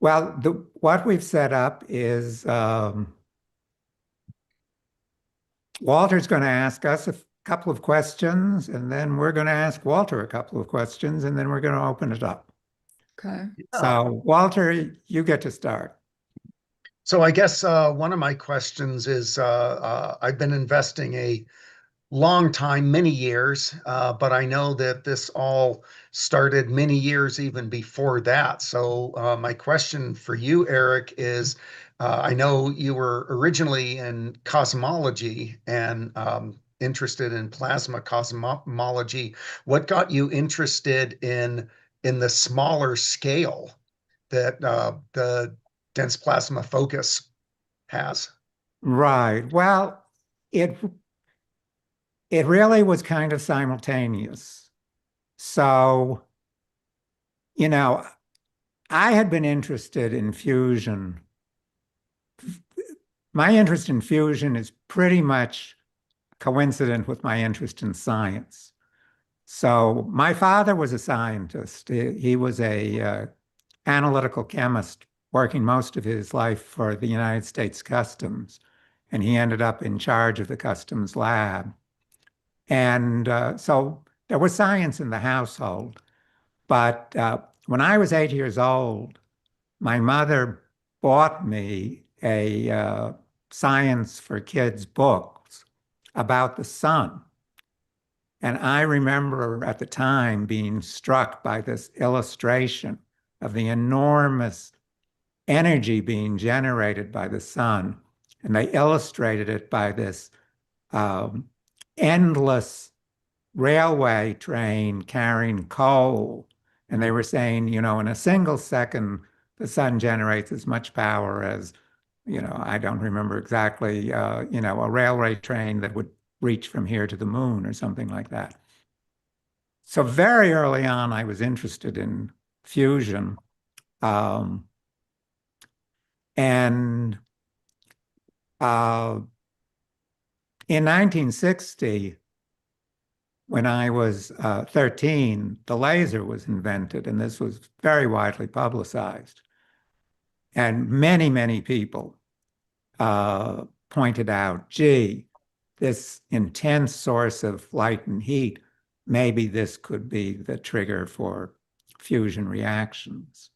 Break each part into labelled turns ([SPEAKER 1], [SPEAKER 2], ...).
[SPEAKER 1] Well, what we've set up is Walter's going to ask us a couple of questions, and then we're going to ask Walter a couple of questions, and then we're going to open it up.
[SPEAKER 2] Okay.
[SPEAKER 3] Yeah.
[SPEAKER 1] So, Walter, you get to start.
[SPEAKER 3] So I guess one of my questions is I've been investing a long time, many years, but I know that this all started many years even before that. So my question for you, Eric, is I know you were originally in cosmology and interested in plasma cosmology. What got you interested in the smaller scale that the dense plasma focus has?
[SPEAKER 1] Right. Well, it it really was kind of simultaneous. So, you know, I had been interested in fusion. My interest in fusion is pretty much coincident with my interest in science. So my father was a scientist. He was a analytical chemist working most of his life for the United States Customs, and he ended up in charge of the customs lab. And so there was science in the household. But when I was 8 years old, my mother bought me a science for kids books about the sun. And I remember at the time being struck by this illustration of the enormous energy being generated by the sun. And they illustrated it by this um, endless railway train carrying coal. And they were saying, in a single second, the sun generates as much power as, I don't remember exactly, a railway train that would reach from here to the moon or something like that. So very early on, I was interested in fusion. Um, and uh, in 1960, when I was 13, the laser was invented, and this was very widely publicized. And many, many people pointed out, gee, this intense source of light and heat, maybe this could be the trigger for fusion reactions.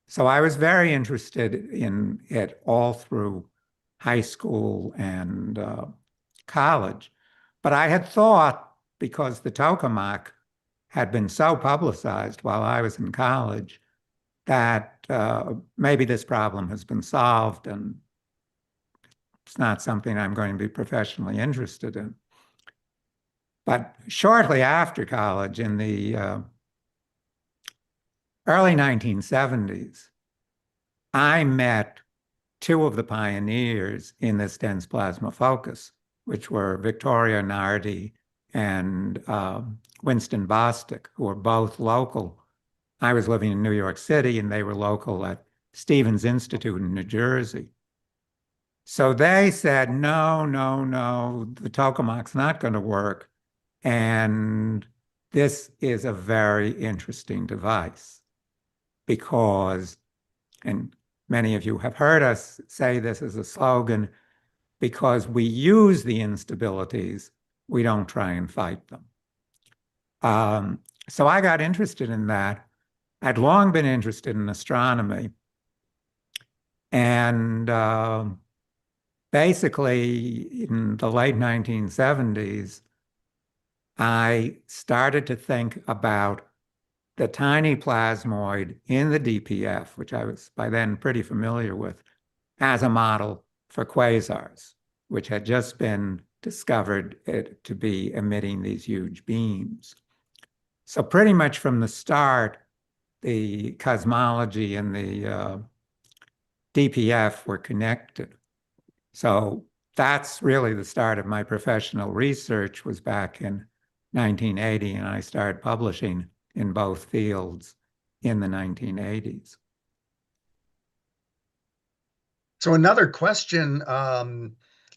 [SPEAKER 1] So I was very interested in it all through high school and college. But I had thought, because the tokamak had been so publicized while I was in college, that maybe this problem has been solved and it's not something I'm going to be professionally interested in. But shortly after college, in the early 1970s, I met two of the pioneers in this dense plasma focus, which were Victoria Nardi and Winston Bostic, who were both local. I was living in New York City, and they were local at Stevens Institute in New Jersey. So they said, no, no, no, the tokamak's not going to work. And this is a very interesting device because, and many of you have heard us say this as a slogan, because we use the instabilities, we don't try and fight them. So I got interested in that. I'd long been interested in astronomy. And basically, in the late 1970s, I started to think about the tiny plasmoid in the DPF, which I was by then pretty familiar with, as a model for quasars, which had just been discovered to be emitting these huge beams. So pretty much from the start, the cosmology and the DPF were connected. So that's really the start of my professional research, was back in 1980, and I started publishing in both fields in the 1980s.
[SPEAKER 3] So another question,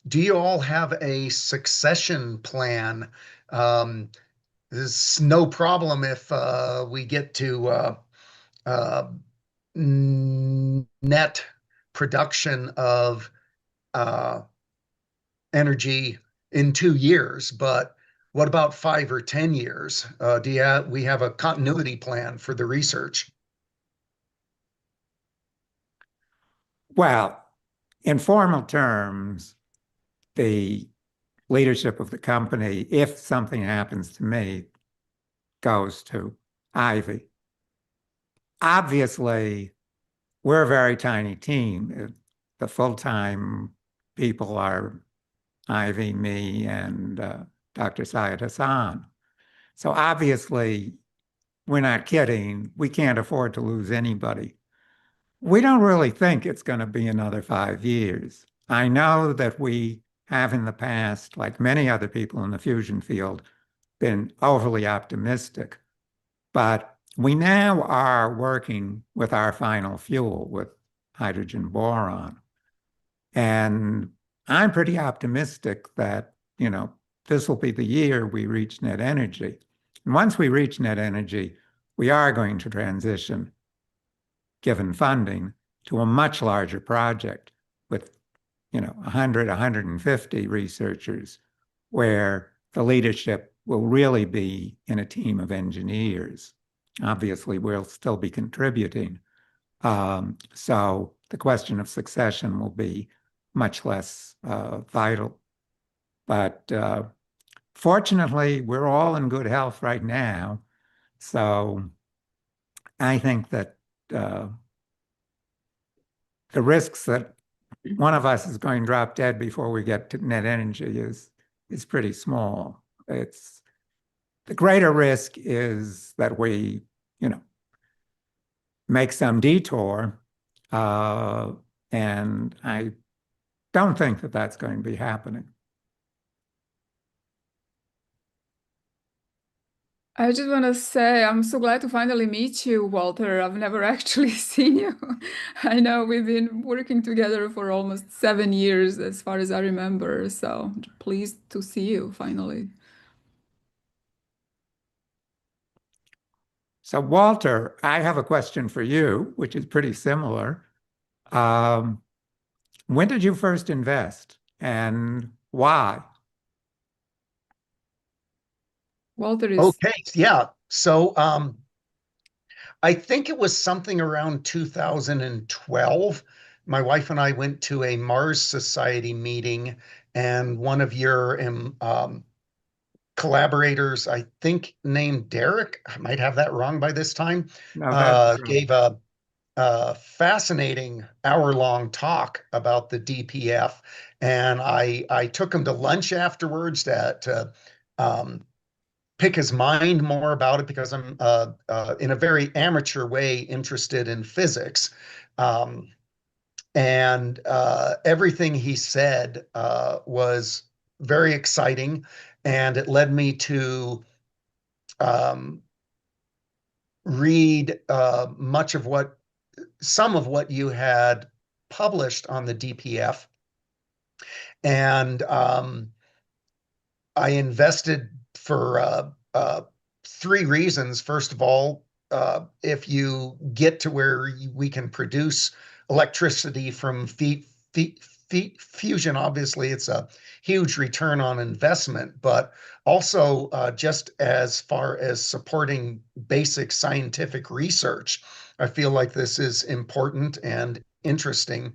[SPEAKER 3] do you all have a succession plan? There's no problem if we get to uh, net production of uh, energy in 2 years, but what about 5 or 10 years? We have a continuity plan for the research?
[SPEAKER 1] Well, in formal terms, the leadership of the company, if something happens to me, goes to Ivy. Obviously, we're a very tiny team. The full-time people are Ivy, me, and Dr. Syed Hassan. So obviously, we're not kidding. We can't afford to lose anybody. We don't really think it's going to be another 5 years. I know that we have in the past, like many other people in the fusion field, been overly optimistic, but we now are working with our final fuel with hydrogen boron. And I'm pretty optimistic that, this will be the year we reach net energy. And once we reach net energy, we are going to transition, given funding, to a much larger project with, 100, 150 researchers, where the leadership will really be in a team of engineers. Obviously, we'll still be contributing. So the question of succession will be much less vital. But fortunately, we're all in good health right now. So I think that uh, the risks that one of us is going to drop dead before we get to net energy is pretty small. It's the greater risk is that we, you know, make some detour, uh, and I don't think that that's going to be happening.
[SPEAKER 2] I just want to say I'm so glad to finally meet you, Walter. I've never actually seen you. I know we've been working together for almost 7 years, as far as I remember. So pleased to see you finally.
[SPEAKER 1] So, Walter, I have a question for you, which is pretty similar. Um, when did you first invest and why?
[SPEAKER 2] Walter is
[SPEAKER 3] Okay, yeah. So I think it was something around 2012. My wife and I went to a Mars Society meeting, and one of your collaborators, I think named Derek, I might have that wrong by this time,
[SPEAKER 1] No, that's right.
[SPEAKER 3] gave a fascinating hour-long talk about the DPF, and I took him to lunch afterwards to um, pick his mind more about it because I'm in a very amateur way interested in physics. Um, and everything he said was very exciting, and it led me to um, read some of what you had published on the DPF. And I invested for three reasons. First of all, if you get to where we can produce electricity from fusion, obviously it's a huge return on investment, but also just as far as supporting basic scientific research, I feel like this is important and interesting.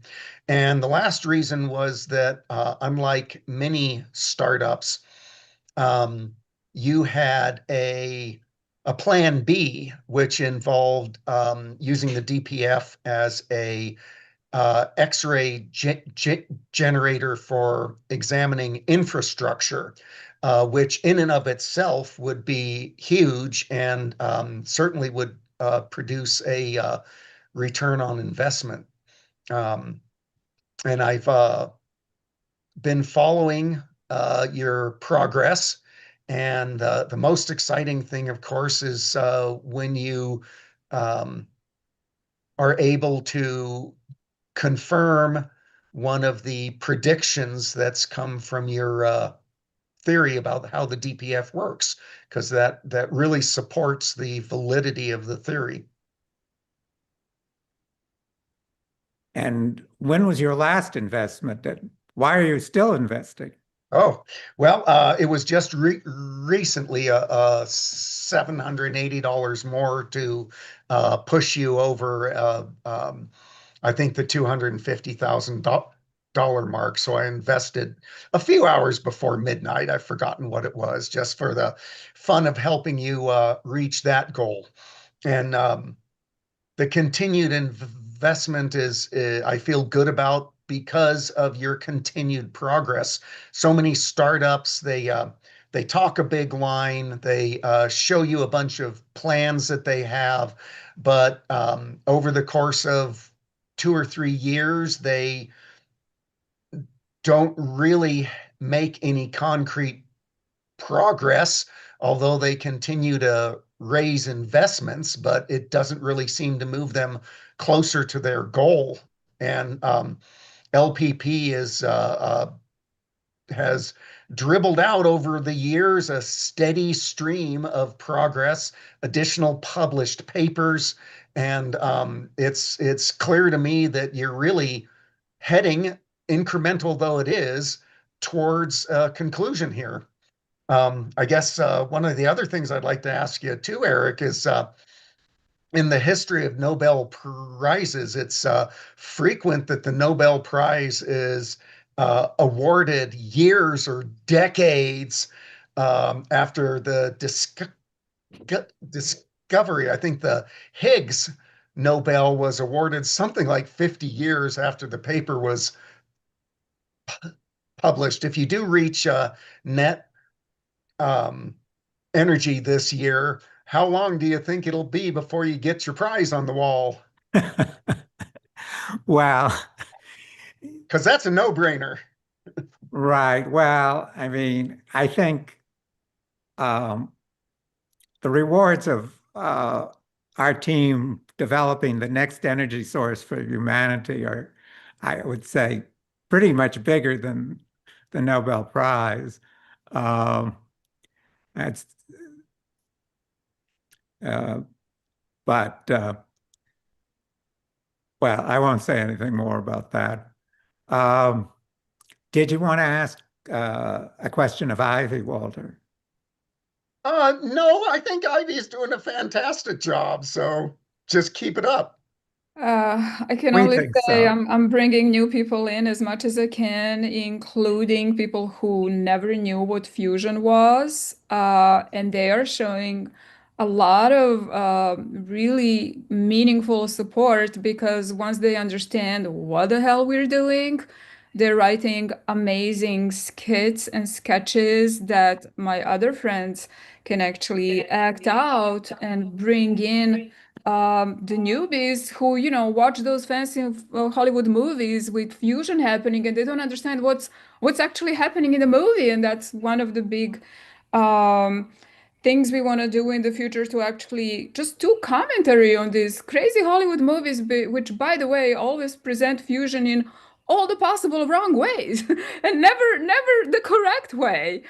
[SPEAKER 3] And the last reason was that unlike many startups, um, you had a plan B, which involved using the DPF as a X-ray generator for examining infrastructure, which in and of itself would be huge and certainly would produce a return on investment. Um, and I've been following your progress. And the most exciting thing, of course, is when you um, are able to confirm one of the predictions that's come from your theory about how the DPF works, because that really supports the validity of the theory.
[SPEAKER 1] And when was your last investment? And why are you still investing?
[SPEAKER 3] Oh, well, it was just recently $780 more to push you over, I think, the $250,000 mark. So I invested a few hours before midnight. I've forgotten what it was, just for the fun of helping you reach that goal. And the continued investment is, I feel good about because of your continued progress. So many startups, they talk a big line, they show you a bunch of plans that they have, but over the course of 2 or 3 years, they don't really make any concrete progress, although they continue to raise investments, but it doesn't really seem to move them closer to their goal. And LPP has dribbled out over the years a steady stream of progress, additional published papers, and it's clear to me that you're really heading, incremental though it is, towards a conclusion here. I guess one of the other things I'd like to ask you too, Eric, is in the history of Nobel Prizes, it's frequent that the Nobel Prize is awarded years or decades after the discovery. I think the Higgs Nobel was awarded something like 50 years after the paper was published. If you do reach net um, energy this year, how long do you think it'll be before you get your prize on the wall?
[SPEAKER 1] Well,
[SPEAKER 3] Because that's a no-brainer.
[SPEAKER 1] right. Well, I mean, I think um, the rewards of our team developing the next energy source for humanity are, I would say, pretty much bigger than the Nobel Prize. Um, that's, uh, but well, I won't say anything more about that. Um, did you want to ask a question of Ivy, Walter?
[SPEAKER 3] No, I think Ivy's doing a fantastic job, so just keep it up.
[SPEAKER 2] I can
[SPEAKER 1] We
[SPEAKER 2] only
[SPEAKER 1] think
[SPEAKER 2] say
[SPEAKER 1] so.
[SPEAKER 2] I'm bringing new people in as much as I can, including people who never knew what fusion was, and they are showing a lot of really meaningful support because once they understand what the hell we're doing, they're writing amazing skits and sketches that my other friends can actually act out and bring in the newbies who, watch those fancy Hollywood movies with fusion happening and they don't understand what's actually happening in the movie. And that's one of the big um, things we want to do in the future to actually just do commentary on these crazy Hollywood movies, which, by the way, always present fusion in all the possible wrong ways and never the correct way.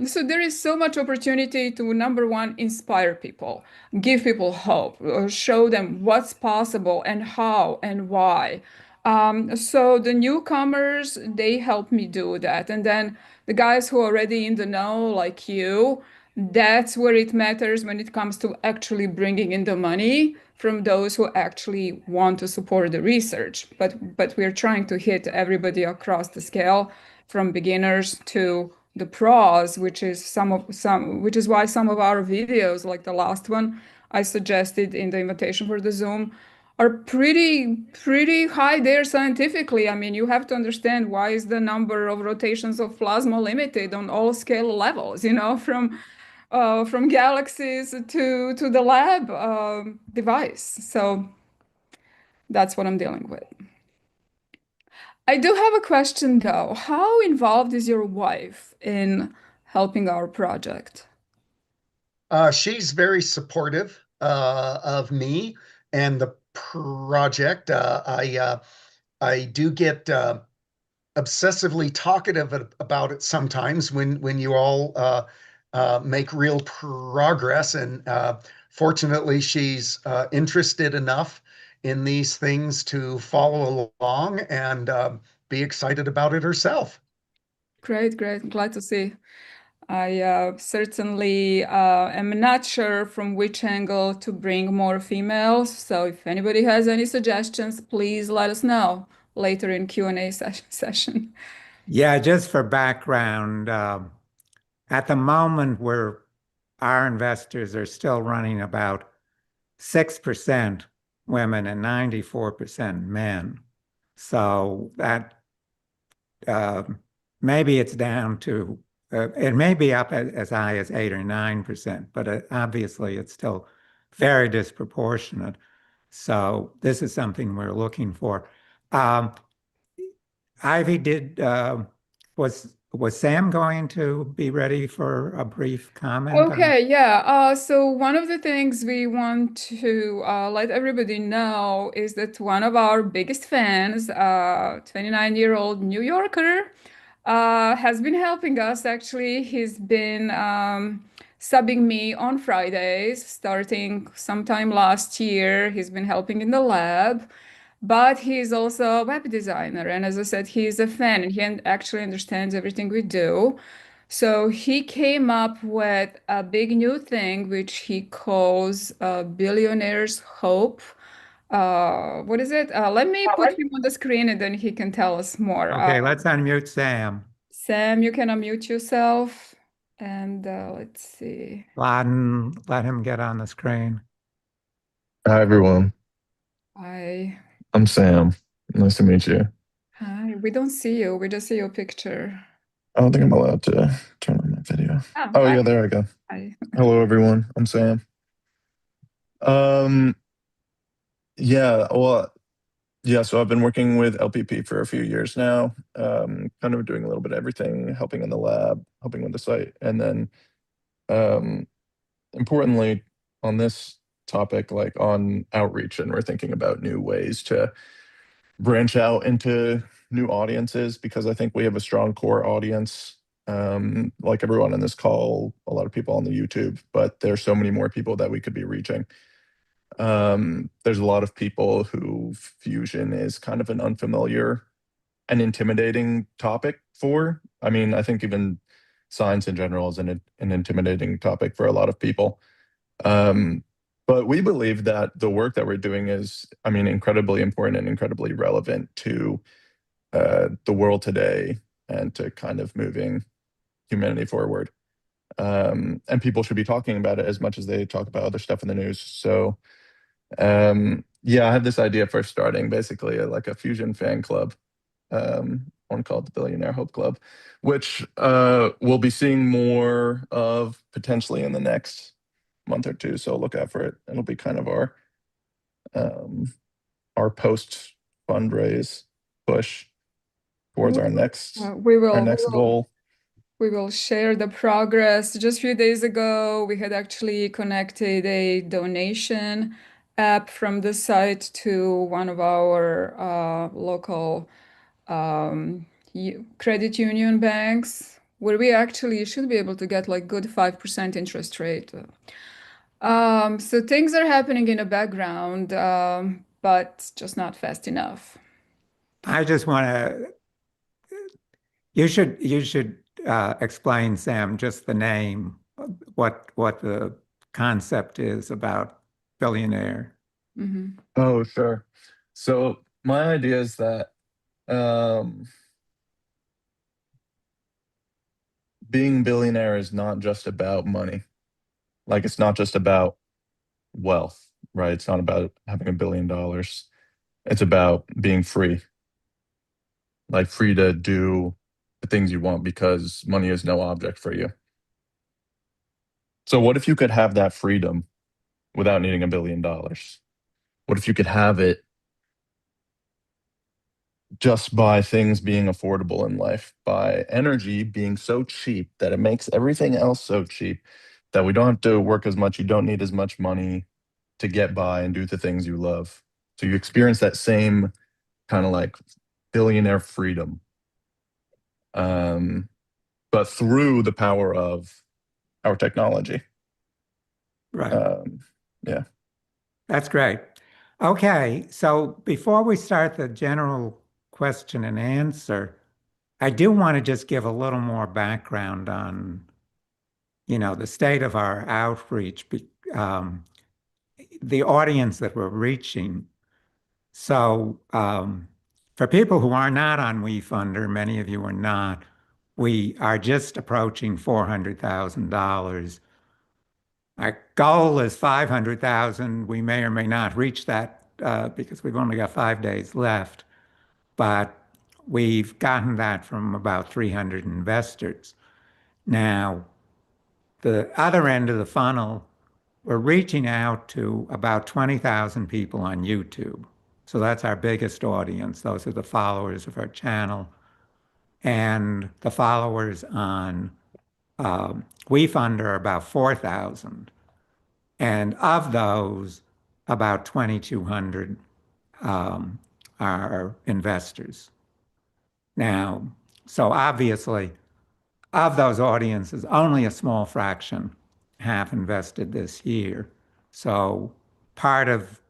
[SPEAKER 2] So there is so much opportunity to, number one, inspire people, give people hope, show them what's possible and how and why. So the newcomers, they help me do that. And then the guys who are already in the know, like you, that's where it matters when it comes to actually bringing in the money from those who actually want to support the research. But we're trying to hit everybody across the scale, from beginners to the pros, which is why some of our videos, like the last one I suggested in the invitation for the Zoom, are pretty high there scientifically. I mean, you have to understand why is the number of rotations of plasma limited on all scale levels, from galaxies to the lab device. So that's what I'm dealing with. I do have a question though. How involved is your wife in helping our project?
[SPEAKER 3] She's very supportive of me and the project. I do get obsessively talkative about it sometimes when you all make real progress. And fortunately, she's interested enough in these things to follow along and be excited about it herself.
[SPEAKER 2] Great, great. Glad to see. I certainly am not sure from which angle to bring more females. So if anybody has any suggestions, please let us know later in Q&A session.
[SPEAKER 1] Yeah, just for background, at the moment, our investors are still running about 6% women and 94% men. So that uh, maybe it's down to, it may be up as high as 8 or 9%, but obviously it's still very disproportionate. So this is something we're looking for. Um, Ivy, was Sam going to be ready for a brief comment on?
[SPEAKER 2] Okay, yeah. So one of the things we want to let everybody know is that one of our biggest fans, 29-year-old New Yorker, has been helping us. Actually, he's been subbing me on Fridays, starting sometime last year. He's been helping in the lab, but he's also a web designer. And as I said, he's a fan and he actually understands everything we do. So he came up with a big new thing, which he calls Billionaire's Hope. What is it? Let me put him on the screen and then he can tell us more.
[SPEAKER 1] Okay, let's unmute Sam.
[SPEAKER 2] Sam, you can unmute yourself. And let's see.
[SPEAKER 1] Gladden, let him get on the screen.
[SPEAKER 4] Hi, everyone.
[SPEAKER 2] Hi.
[SPEAKER 4] I'm Sam. Nice to meet you.
[SPEAKER 2] Hi. We don't see you. We just see your picture.
[SPEAKER 4] I don't think I'm allowed to turn on my video. Oh,
[SPEAKER 2] hi.
[SPEAKER 4] yeah, there I go.
[SPEAKER 2] Hi.
[SPEAKER 4] Hello, everyone. I'm Sam. Yeah, well, yeah, so I've been working with LPP for a few years now, kind of doing a little bit of everything, helping in the lab, helping with the site. And then, importantly, on this topic, like on outreach, and we're thinking about new ways to branch out into new audiences because I think we have a strong core audience. Like everyone on this call, a lot of people on the YouTube, but there's so many more people that we could be reaching. There's a lot of people who fusion is kind of an unfamiliar and intimidating topic for. I mean, I think even science in general is an intimidating topic for a lot of people. But we believe that the work that we're doing is, I mean, incredibly important and incredibly relevant to the world today and to kind of moving humanity forward. And people should be talking about it as much as they talk about other stuff in the news. So, yeah, I had this idea for starting basically like a fusion fan club, one called the Billionaire Hope Club, which we'll be seeing more of potentially in the next month or two. So look out for it. It'll be kind of our post fundraise push towards our next goal.
[SPEAKER 2] We will share the progress. Just a few days ago, we had actually connected a donation app from the site to one of our local credit union banks, where we actually should be able to get like good 5% interest rate. So things are happening in the background, but just not fast enough.
[SPEAKER 1] I just want to, you should explain, Sam, just the name, what the concept is about billionaire.
[SPEAKER 2] Mm-hmm.
[SPEAKER 4] Oh, sure. So my idea is that being billionaire is not just about money. Like it's not just about wealth, right? It's not about having $1 billion. It's about being free, like free to do the things you want because money is no object for you. So what if you could have that freedom without needing $1 billion? What if you could have it just by things being affordable in life, by energy being so cheap that it makes everything else so cheap that we don't have to work as much, you don't need as much money to get by and do the things you love. So you experience that same kind of like billionaire freedom, but through the power of our technology.
[SPEAKER 1] Right.
[SPEAKER 4] Yeah.
[SPEAKER 1] That's great. Okay, so before we start the general question and answer, I do want to just give a little more background on, the state of our outreach, the audience that we're reaching. So, for people who are not on WeFunder, many of you are not, we are just approaching $400,000. Our goal is 500,000. We may or may not reach that because we've only got 5 days left, but we've gotten that from about 300 investors. Now, the other end of the funnel, we're reaching out to about 20,000 people on YouTube. So that's our biggest audience. Those are the followers of our channel. And the followers on WeFunder are about 4,000. And of those, about 2,200 are investors. Now, so obviously, of those audiences, only a small fraction have invested this year. So part of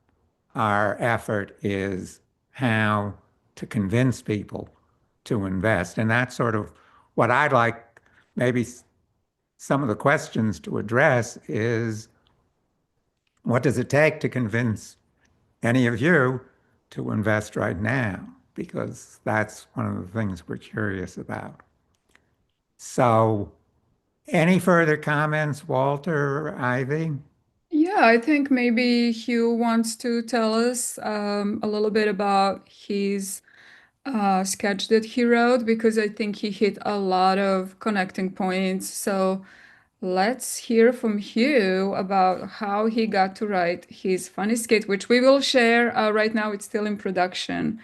[SPEAKER 1] our effort is how to convince people to invest. And that's sort of what I'd like maybe some of the questions to address is what does it take to convince any of you to invest right now? Because that's one of the things we're curious about. So, any further comments, Walter or Ivy?
[SPEAKER 2] Yeah, I think maybe Hugh wants to tell us a little bit about his sketch that he wrote because I think he hit a lot of connecting points. So let's hear from Hugh about how he got to write his funny skit, which we will share. Right now, it's still in production.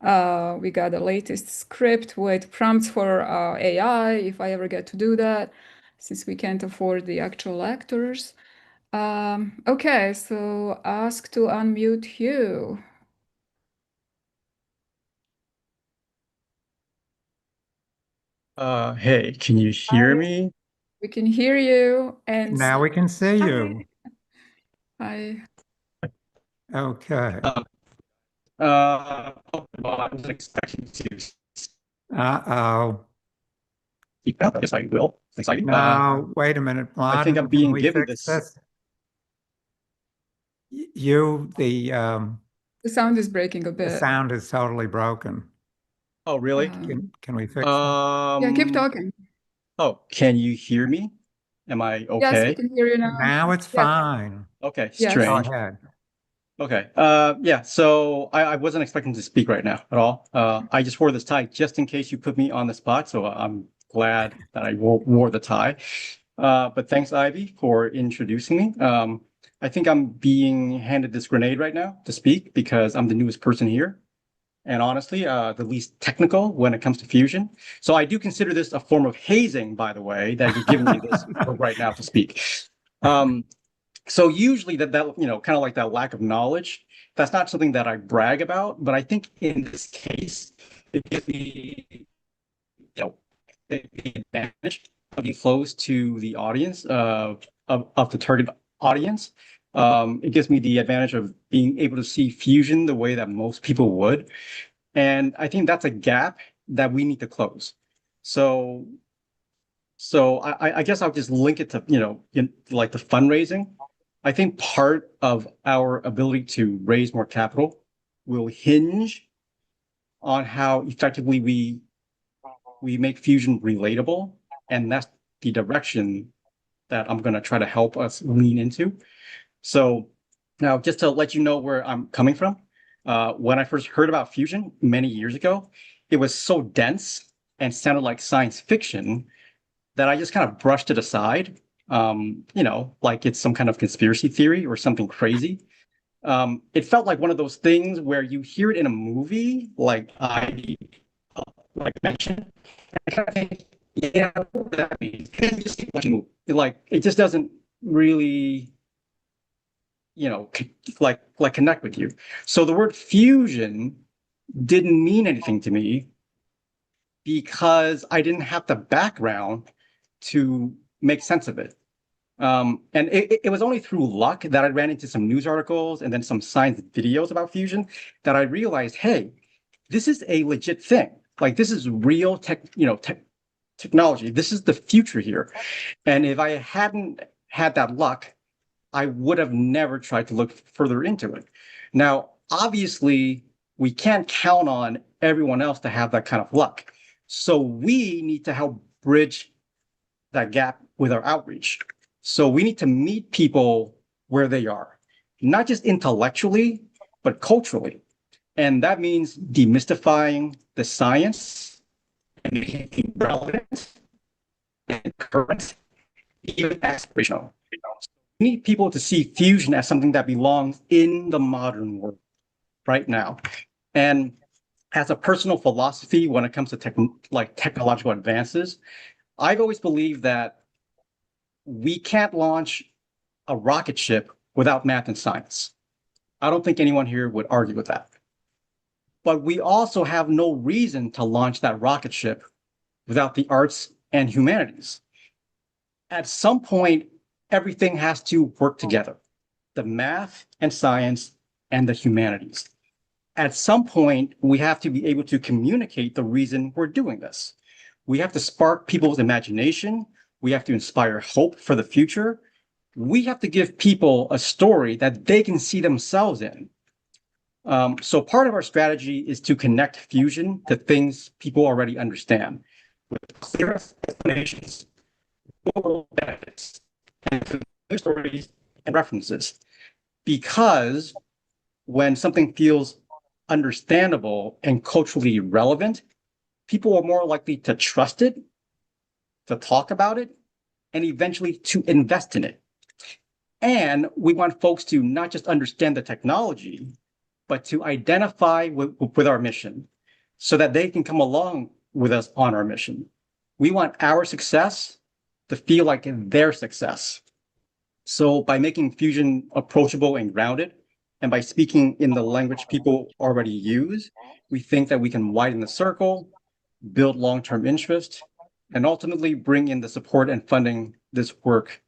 [SPEAKER 2] We got the latest script with prompts for AI, if I ever get to do that, since we can't afford the actual actors. Okay, so ask to unmute Hugh.
[SPEAKER 5] Hey, can you hear
[SPEAKER 2] Hi.
[SPEAKER 5] me?
[SPEAKER 2] We can hear you and
[SPEAKER 1] Now we can see
[SPEAKER 2] hi.
[SPEAKER 1] you.
[SPEAKER 2] Hi.
[SPEAKER 1] Okay.
[SPEAKER 5] Oh, well, I wasn't expecting to
[SPEAKER 1] Uh-oh.
[SPEAKER 5] speak up. I guess I will. It's exciting.
[SPEAKER 1] No, wait a minute,
[SPEAKER 5] I think I'm
[SPEAKER 1] Blondin, can
[SPEAKER 5] being
[SPEAKER 1] we
[SPEAKER 5] given
[SPEAKER 1] fix
[SPEAKER 5] this.
[SPEAKER 1] this? You,
[SPEAKER 2] The sound is breaking a
[SPEAKER 1] the
[SPEAKER 2] bit.
[SPEAKER 1] sound is totally broken.
[SPEAKER 5] Oh, really?
[SPEAKER 1] Can we fix that?
[SPEAKER 2] Yeah, keep talking.
[SPEAKER 5] Oh, can you hear me? Am I
[SPEAKER 2] Yes, we
[SPEAKER 5] okay?
[SPEAKER 2] can hear you now.
[SPEAKER 1] Now it's
[SPEAKER 2] Yes.
[SPEAKER 1] fine.
[SPEAKER 5] Okay,
[SPEAKER 2] Yes.
[SPEAKER 1] Go
[SPEAKER 5] strange.
[SPEAKER 1] ahead.
[SPEAKER 5] Okay. Yeah, so I wasn't expecting to speak right now at all. I just wore this tie just in case you put me on the spot, so I'm glad that I wore the tie. But thanks, Ivy, for introducing me. I think I'm being handed this grenade right now to speak because I'm the newest person here. And honestly, the least technical when it comes to fusion. So I do consider this a form of hazing, by the way, that you're giving me this right now to speak. Um, so usually that kind of like that lack of knowledge, that's not something that I brag about, but I think in this case, it gives me, the advantage of being close to the audience of the target audience. It gives me the advantage of being able to see fusion the way that most people would, and I think that's a gap that we need to close. So, I guess I'll just link it to like the fundraising. I think part of our ability to raise more capital will hinge on how effectively we make fusion relatable, and that's the direction that I'm going to try to help us lean into. So now, just to let you know where I'm coming from, when I first heard about fusion many years ago, it was so dense and sounded like science fiction that I just kind of brushed it aside, like it's some kind of conspiracy theory or something crazy. It felt like one of those things where you hear it in a movie, like I mentioned, I kind of think, yeah, what does that mean? Can you just keep watching the movie? Like it just doesn't really, like connect with you. So the word fusion didn't mean anything to me because I didn't have the background to make sense of it. And it was only through luck that I ran into some news articles and then some science videos about fusion that I realized, hey, this is a legit thing. Like this is real technology. This is the future here. And if I hadn't had that luck, I would have never tried to look further into it. Now, obviously, we can't count on everyone else to have that kind of luck. So we need to help bridge that gap with our outreach. So we need to meet people where they are, not just intellectually, but culturally. And that means demystifying the science and making it relevant and current, even aspirational. We need people to see fusion as something that belongs in the modern world right now. And as a personal philosophy, when it comes to technological advances, I've always believed that we can't launch a rocket ship without math and science. I don't think anyone here would argue with that. But we also have no reason to launch that rocket ship without the arts and humanities. At some point, everything has to work together, the math and science and the humanities. At some point, we have to be able to communicate the reason we're doing this. We have to spark people's imagination. We have to inspire hope for the future. We have to give people a story that they can see themselves in. So part of our strategy is to connect fusion to things people already understand with clear explanations, benefits, and stories and references. Because when something feels understandable and culturally relevant, people are more likely to trust it, to talk about it, and eventually to invest in it. And we want folks to not just understand the technology, but to identify with our mission so that they can come along with us on our mission. We want our success to feel like their success. So by making fusion approachable and grounded, and by speaking in the language people already use, we think that we can widen the circle, build long-term interest, and ultimately bring in the support and funding this work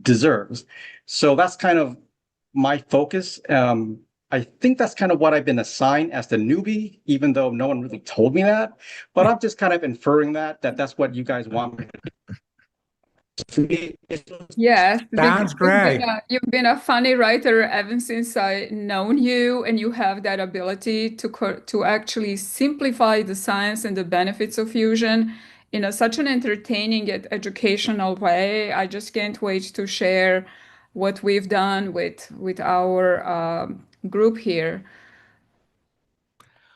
[SPEAKER 5] deserves. So that's kind of my focus. I think that's kind of what I've been assigned as the newbie, even though no one really told me that. But I'm just kind of inferring that that's what you guys want me to do. For me,
[SPEAKER 2] Yes, because
[SPEAKER 1] Sounds great.
[SPEAKER 2] you've been a funny writer ever since I known you, and you have that ability to actually simplify the science and the benefits of fusion in such an entertaining yet educational way. I just can't wait to share what we've done with our group here.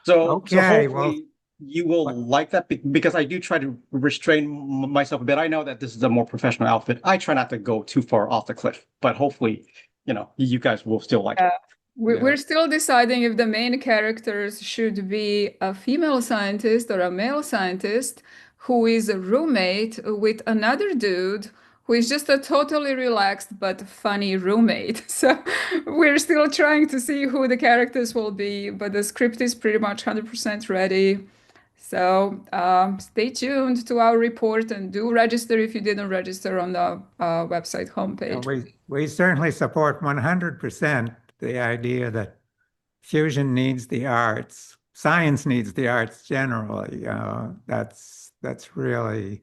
[SPEAKER 5] So
[SPEAKER 1] Okay, well,
[SPEAKER 5] hopefully you will like that because I do try to restrain myself a bit. I know that this is a more professional outfit. I try not to go too far off the cliff, but hopefully, you guys will still like it.
[SPEAKER 2] We're still deciding if the main characters should be a female scientist or a male scientist who is a roommate with another dude who is just a totally relaxed but funny roommate. So we're still trying to see who the characters will be, but the script is pretty much 100% ready. So stay tuned to our report and do register if you didn't register on the website homepage.
[SPEAKER 1] we certainly support 100% the idea that fusion needs the arts. Science needs the arts generally. That's really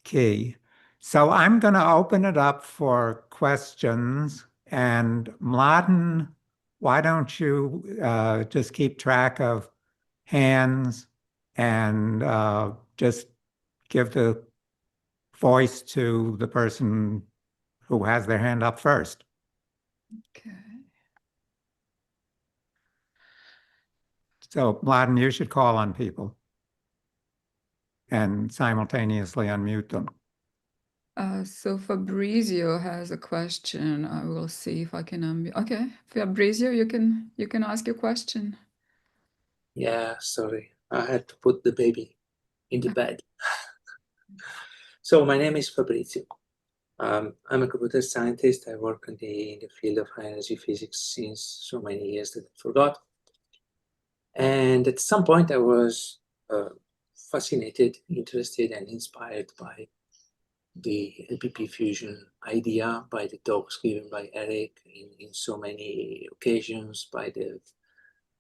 [SPEAKER 1] key. So I'm going to open it up for questions. And Mladen, why don't you just keep track of hands and just give the voice to the person who has their hand up first.
[SPEAKER 2] Okay.
[SPEAKER 1] So, Mladen, you should call on people and simultaneously unmute them.
[SPEAKER 2] So Fabrizio has a question. I will see if I can unmute. Okay, Fabrizio, you can ask your question.
[SPEAKER 6] Yeah, sorry. I had to put the baby in the bed. So my name is Fabrizio. I'm a computer scientist. I work in the field of high energy physics since so many years that I forgot. And at some point I was fascinated, interested, and inspired by the LPP fusion idea by the talks given by Eric in so many occasions, by the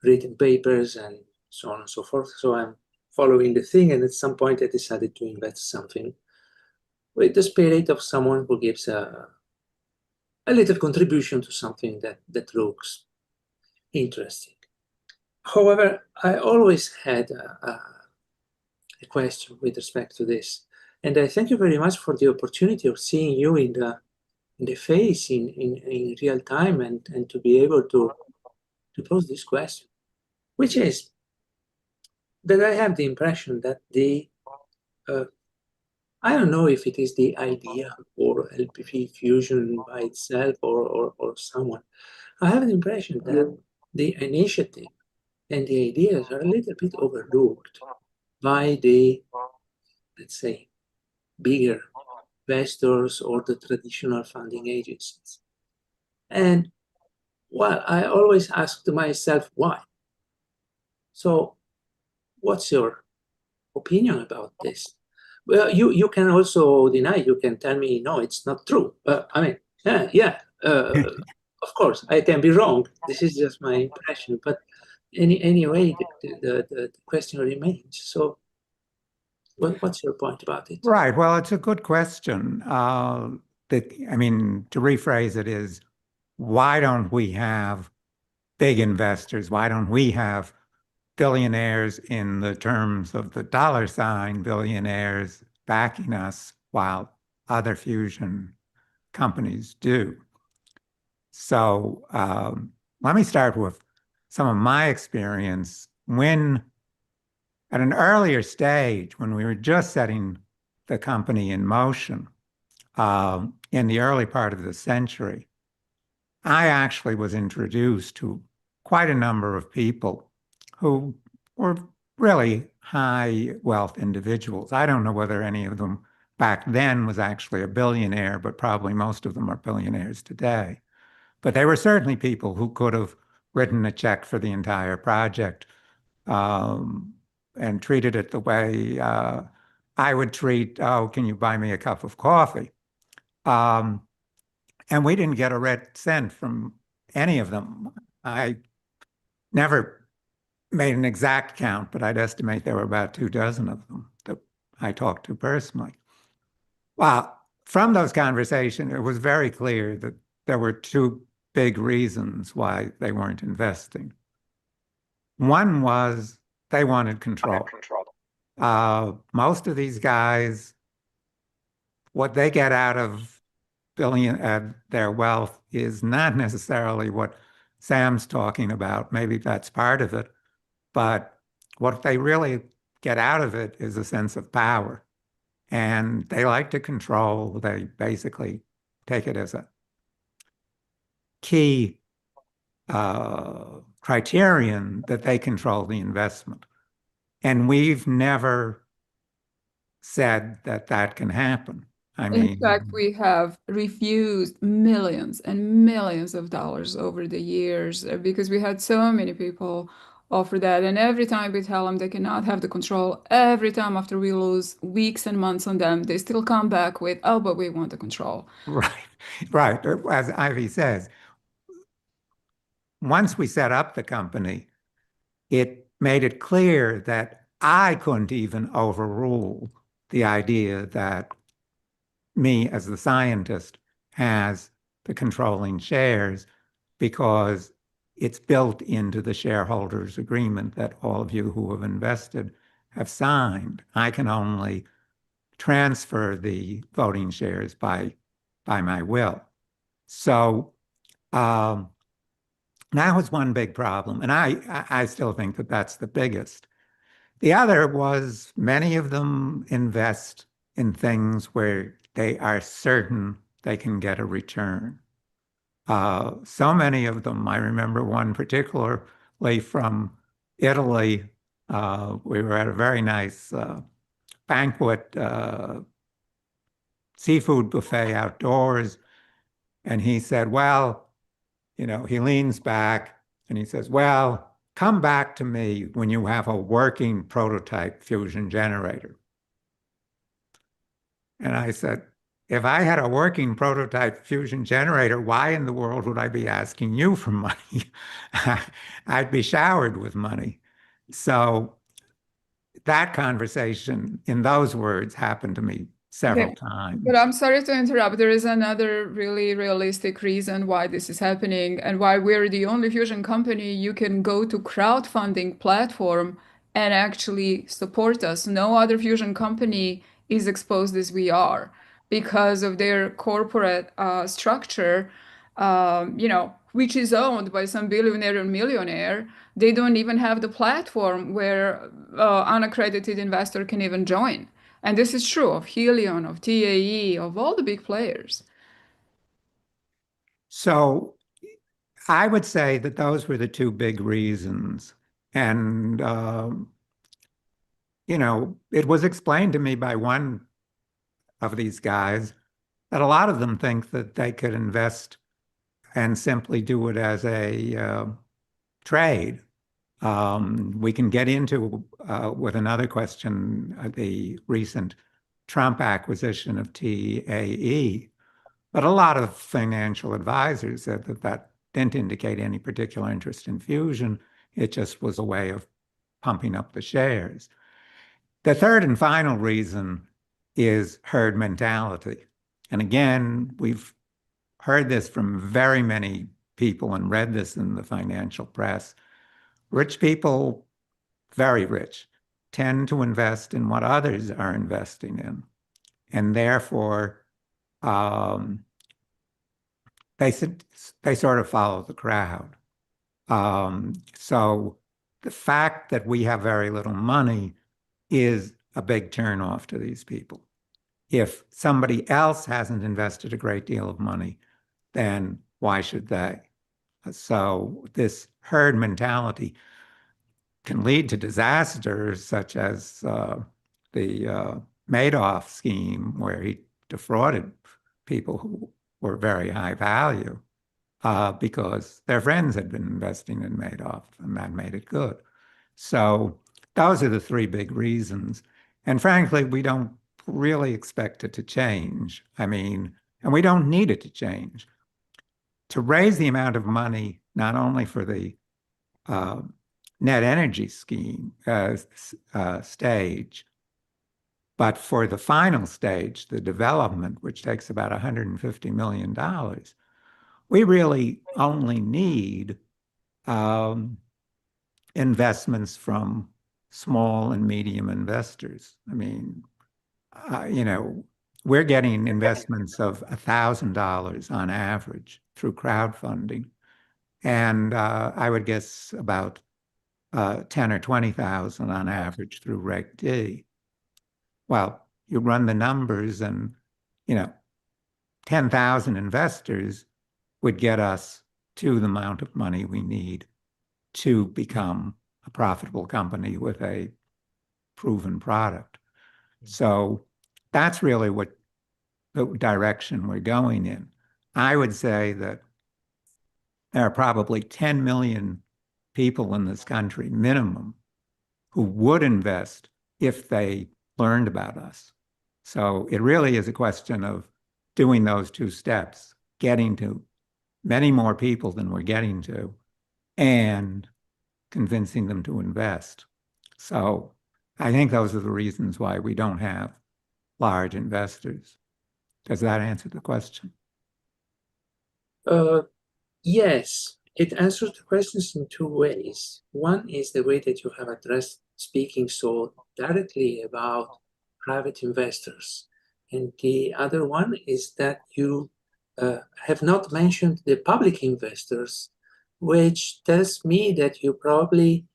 [SPEAKER 6] written papers and so on and so forth. So I'm following the thing, and at some point I decided to invest something with the spirit of someone who gives a little contribution to something that looks interesting. However, I always had a question with respect to this. And I thank you very much for the opportunity of seeing you in the face in real time and to be able to pose this question, which is that I have the impression that I don't know if it is the idea or LPP fusion by itself or someone. I have the impression that the initiative and the ideas are a little bit overlooked by the, let's say, bigger investors or the traditional funding agencies. And well, I always asked myself why. So what's your opinion about this? Well, you can also deny, you can tell me, no, it's not true. I mean, of course, I can be wrong. This is just my impression. But anyway, the question remains. So what's your point about it?
[SPEAKER 1] Right. Well, it's a good question. I mean, to rephrase it is, why don't we have big investors? Why don't we have billionaires in the terms of the dollar sign billionaires backing us while other fusion companies do? So let me start with some of my experience when at an earlier stage, when we were just setting the company in motion in the early part of the century, I actually was introduced to quite a number of people who were really high wealth individuals. I don't know whether any of them back then was actually a billionaire, but probably most of them are billionaires today. But they were certainly people who could have written a check for the entire project and treated it the way I would treat, oh, can you buy me a cup of coffee? And we didn't get a red cent from any of them. I never made an exact count, but I'd estimate there were about 24 of them that I talked to personally. Well, from those conversations, it was very clear that there were two big reasons why they weren't investing. One was they wanted control. Most of these guys, what they get out of their wealth is not necessarily what Sam's talking about. Maybe that's part of it, but what they really get out of it is a sense of power. And they like to control. They basically take it as a key criterion that they control the investment. And we've never said that that can happen. I
[SPEAKER 2] In
[SPEAKER 1] mean,
[SPEAKER 2] fact, we have refused millions and millions of dollars over the years because we had so many people offer that. And every time we tell them they cannot have the control, every time after we lose weeks and months on them, they still come back with, oh, but we want the control.
[SPEAKER 1] right, right. As Ivy says, once we set up the company, it made it clear that I couldn't even overrule the idea that me as the scientist has the controlling shares because it's built into the shareholders agreement that all of you who have invested have signed. I can only transfer the voting shares by my will. So that was one big problem. And I still think that that's the biggest. The other was many of them invest in things where they are certain they can get a return. So many of them, I remember one particularly from Italy. We were at a very nice banquet, seafood buffet outdoors. And he said, well, he leans back and he says, well, come back to me when you have a working prototype fusion generator. And I said, if I had a working prototype fusion generator, why in the world would I be asking you for money? I'd be showered with money. So that conversation in those words happened to me several
[SPEAKER 2] But
[SPEAKER 1] times.
[SPEAKER 2] I'm sorry to interrupt. There is another really realistic reason why this is happening and why we're the only fusion company you can go to crowdfunding platform and actually support us. No other fusion company is exposed as we are because of their corporate structure, which is owned by some billionaire or millionaire. They don't even have the platform where unaccredited investor can even join. And this is true of Helion, of TAE, of all the big players.
[SPEAKER 1] So I would say that those were the two big reasons. And, it was explained to me by one of these guys that a lot of them think that they could invest and simply do it as a trade. We can get into, with another question, the recent Trump acquisition of TAE. But a lot of financial advisors said that that didn't indicate any particular interest in fusion. It just was a way of pumping up the shares. The third and final reason is herd mentality. And again, we've heard this from very many people and read this in the financial press. Rich people, very rich, tend to invest in what others are investing in. And therefore, they sort of follow the crowd. So the fact that we have very little money is a big turnoff to these people. If somebody else hasn't invested a great deal of money, then why should they? So this herd mentality can lead to disasters such as the Madoff scheme, where he defrauded people who were very high value because their friends had been investing in Madoff, and that made it good. So those are the three big reasons. And frankly, we don't really expect it to change. I mean, and we don't need it to change. To raise the amount of money, not only for the net energy scheme stage, but for the final stage, the development, which takes about $150 million, we really only need investments from small and medium investors. I mean, we're getting investments of $1,000 on average through crowdfunding. And I would guess about 10 or 20,000 on average through Reg D. Well, you run the numbers and, 10,000 investors would get us to the amount of money we need to become a profitable company with a proven product. So that's really what the direction we're going in. I would say that there are probably 10 million people in this country, minimum, who would invest if they learned about us. So it really is a question of doing those two steps, getting to many more people than we're getting to, and convincing them to invest. So I think those are the reasons why we don't have large investors. Does that answer the question?
[SPEAKER 6] Yes, it answers the questions in two ways. One is the way that you have addressed speaking so directly about private investors. And the other one is that you have not mentioned the public investors, which tells me that you probably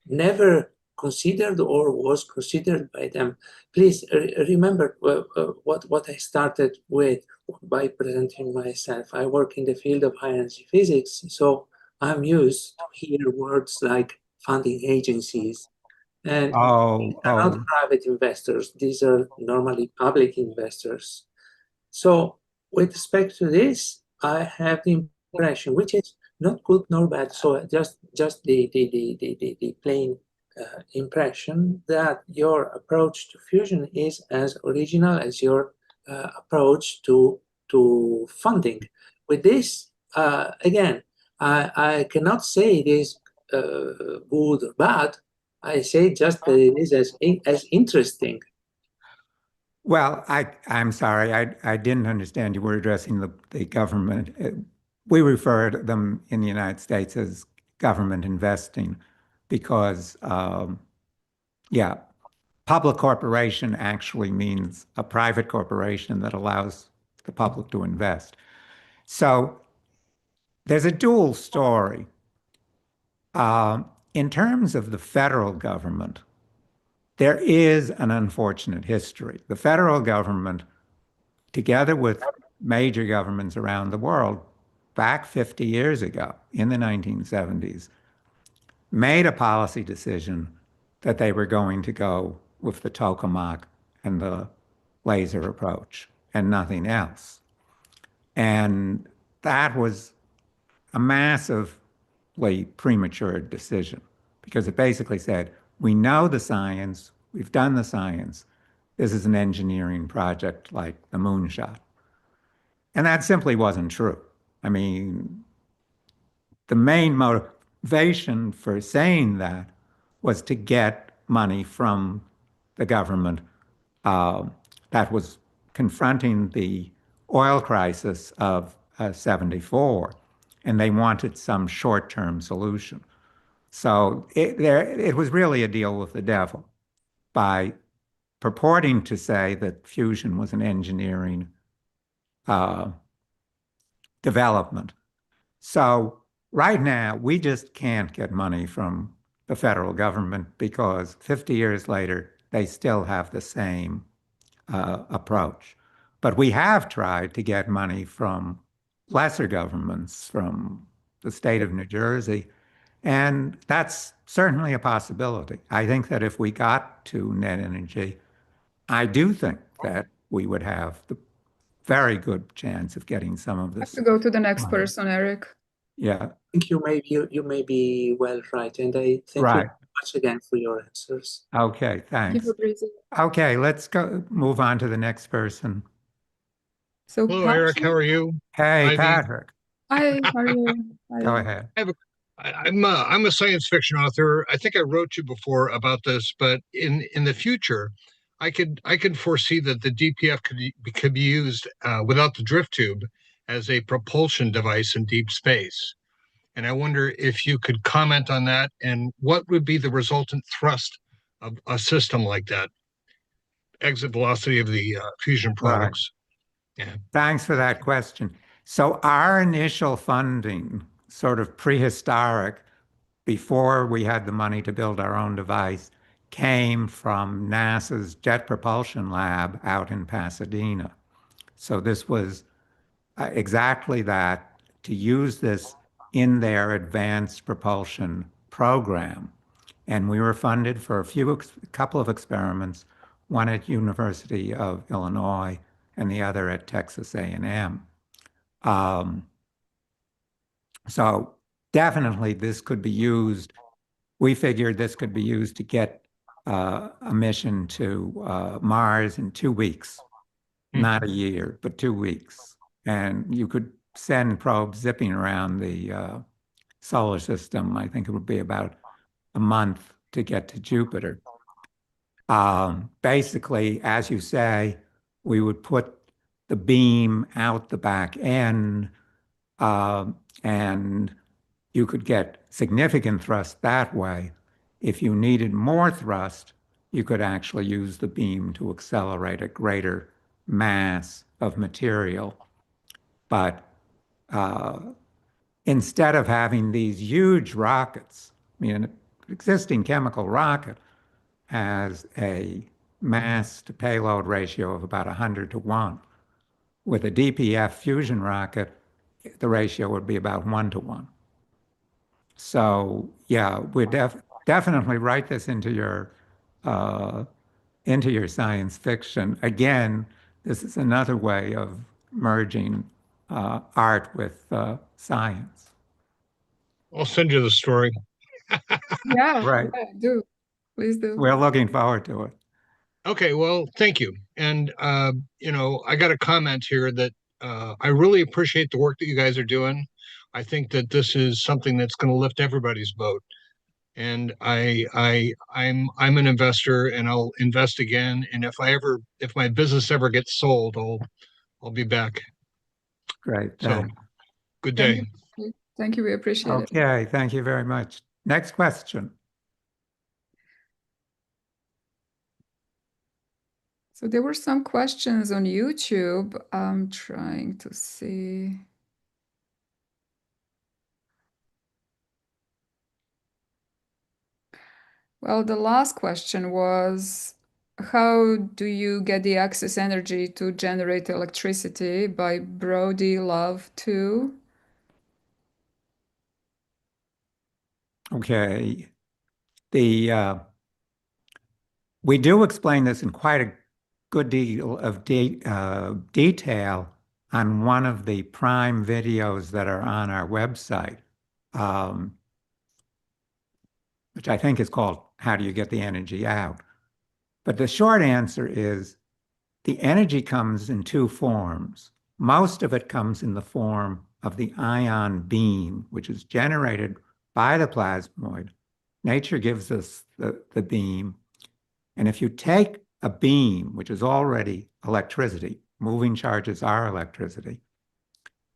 [SPEAKER 6] never considered or was considered by them. Please remember what I started with by presenting myself. I work in the field of high energy physics, so I'm used to hear words like funding agencies. And these are not private investors. These are normally public investors. So with respect to this, I have the impression, which is not good nor bad, so just the plain impression that your approach to fusion is as original as your approach to funding. With this, again, I cannot say it is good or bad. I say just that it is as interesting.
[SPEAKER 1] Well, I'm sorry, I didn't understand you were addressing the government. We refer to them in the United States as government investing because, yeah, public corporation actually means a private corporation that allows the public to invest. So there's a dual story. In terms of the federal government, there is an unfortunate history. The federal government, together with major governments around the world, back 50 years ago in the 1970s, made a policy decision that they were going to go with the tokamak and the laser approach and nothing else. And that was a massively premature decision because it basically said, we know the science, we've done the science. This is an engineering project like the moonshot. And that simply wasn't true. I mean, the main motivation for saying that was to get money from the government that was confronting the oil crisis of 74, and they wanted some short-term solution. So it was really a deal with the devil by purporting to say that fusion was an engineering uh, development. So right now, we just can't get money from the federal government because 50 years later, they still have the same approach. But we have tried to get money from lesser governments, from the state of New Jersey, and that's certainly a possibility. I think that if we got to net energy, I do think that we would have the very good chance of getting some of
[SPEAKER 2] I have
[SPEAKER 1] this
[SPEAKER 2] to go to the next
[SPEAKER 1] money.
[SPEAKER 2] person, Eric.
[SPEAKER 1] Yeah,
[SPEAKER 6] I think you may be well right, and I thank you
[SPEAKER 1] right.
[SPEAKER 6] much again for your answers.
[SPEAKER 1] Okay,
[SPEAKER 2] Thank you,
[SPEAKER 1] thanks.
[SPEAKER 2] Fabrizio.
[SPEAKER 1] Okay, let's go move on to the next person.
[SPEAKER 2] So,
[SPEAKER 7] Hello, Eric. How
[SPEAKER 2] Patrick,
[SPEAKER 7] are you?
[SPEAKER 1] Hey,
[SPEAKER 7] Ivy.
[SPEAKER 1] Patrick,
[SPEAKER 2] hi, how are you?
[SPEAKER 1] go
[SPEAKER 2] Hi.
[SPEAKER 1] ahead.
[SPEAKER 7] I'm a science fiction author. I think I wrote you before about this, but in the future, I could foresee that the DPF could be used without the drift tube as a propulsion device in deep space. And I wonder if you could comment on that and what would be the resultant thrust of a system like that, exit velocity of the fusion
[SPEAKER 1] Right.
[SPEAKER 7] products. Yeah.
[SPEAKER 1] Thanks for that question. So our initial funding, sort of prehistoric, before we had the money to build our own device, came from NASA's Jet Propulsion Lab out in Pasadena. So this was exactly that, to use this in their advanced propulsion program. And we were funded for a couple of experiments, one at University of Illinois and the other at Texas A&M. So definitely this could be used. We figured this could be used to get a mission to Mars in 2 weeks, not a year, but 2 weeks. And you could send probes zipping around the solar system. I think it would be about a month to get to Jupiter. Basically, as you say, we would put the beam out the back end, and you could get significant thrust that way. If you needed more thrust, you could actually use the beam to accelerate a greater mass of material. But instead of having these huge rockets, I mean, an existing chemical rocket has a mass to payload ratio of about 100 to 1. With a DPF fusion rocket, the ratio would be about 1 to 1. So yeah, we definitely write this uh, into your science fiction. Again, this is another way of merging art with science.
[SPEAKER 7] I'll send you the story.
[SPEAKER 2] Yeah,
[SPEAKER 1] Right.
[SPEAKER 2] yeah, do. Please do.
[SPEAKER 1] We're looking forward to it.
[SPEAKER 7] Okay, well, thank you. And I got a comment here that I really appreciate the work that you guys are doing. I think that this is something that's going to lift everybody's boat. And I'm an investor, and I'll invest again. And if my business ever gets sold, I'll be back.
[SPEAKER 1] Great,
[SPEAKER 7] So,
[SPEAKER 1] thanks.
[SPEAKER 7] good
[SPEAKER 2] Thank
[SPEAKER 7] day.
[SPEAKER 2] you. Thank you. We appreciate it.
[SPEAKER 1] Okay, thank you very much. Next question.
[SPEAKER 2] So there were some questions on YouTube. I'm trying to see. Well, the last question was, how do you get the excess energy to generate electricity? By Brody Love 2.
[SPEAKER 1] Okay. We do explain this in quite a good deal of detail on one of the Prime videos that are on our website, um, which I think is called How Do You Get the Energy Out? But the short answer is the energy comes in two forms. Most of it comes in the form of the ion beam, which is generated by the plasmoid. Nature gives us the beam. And if you take a beam, which is already electricity, moving charges are electricity,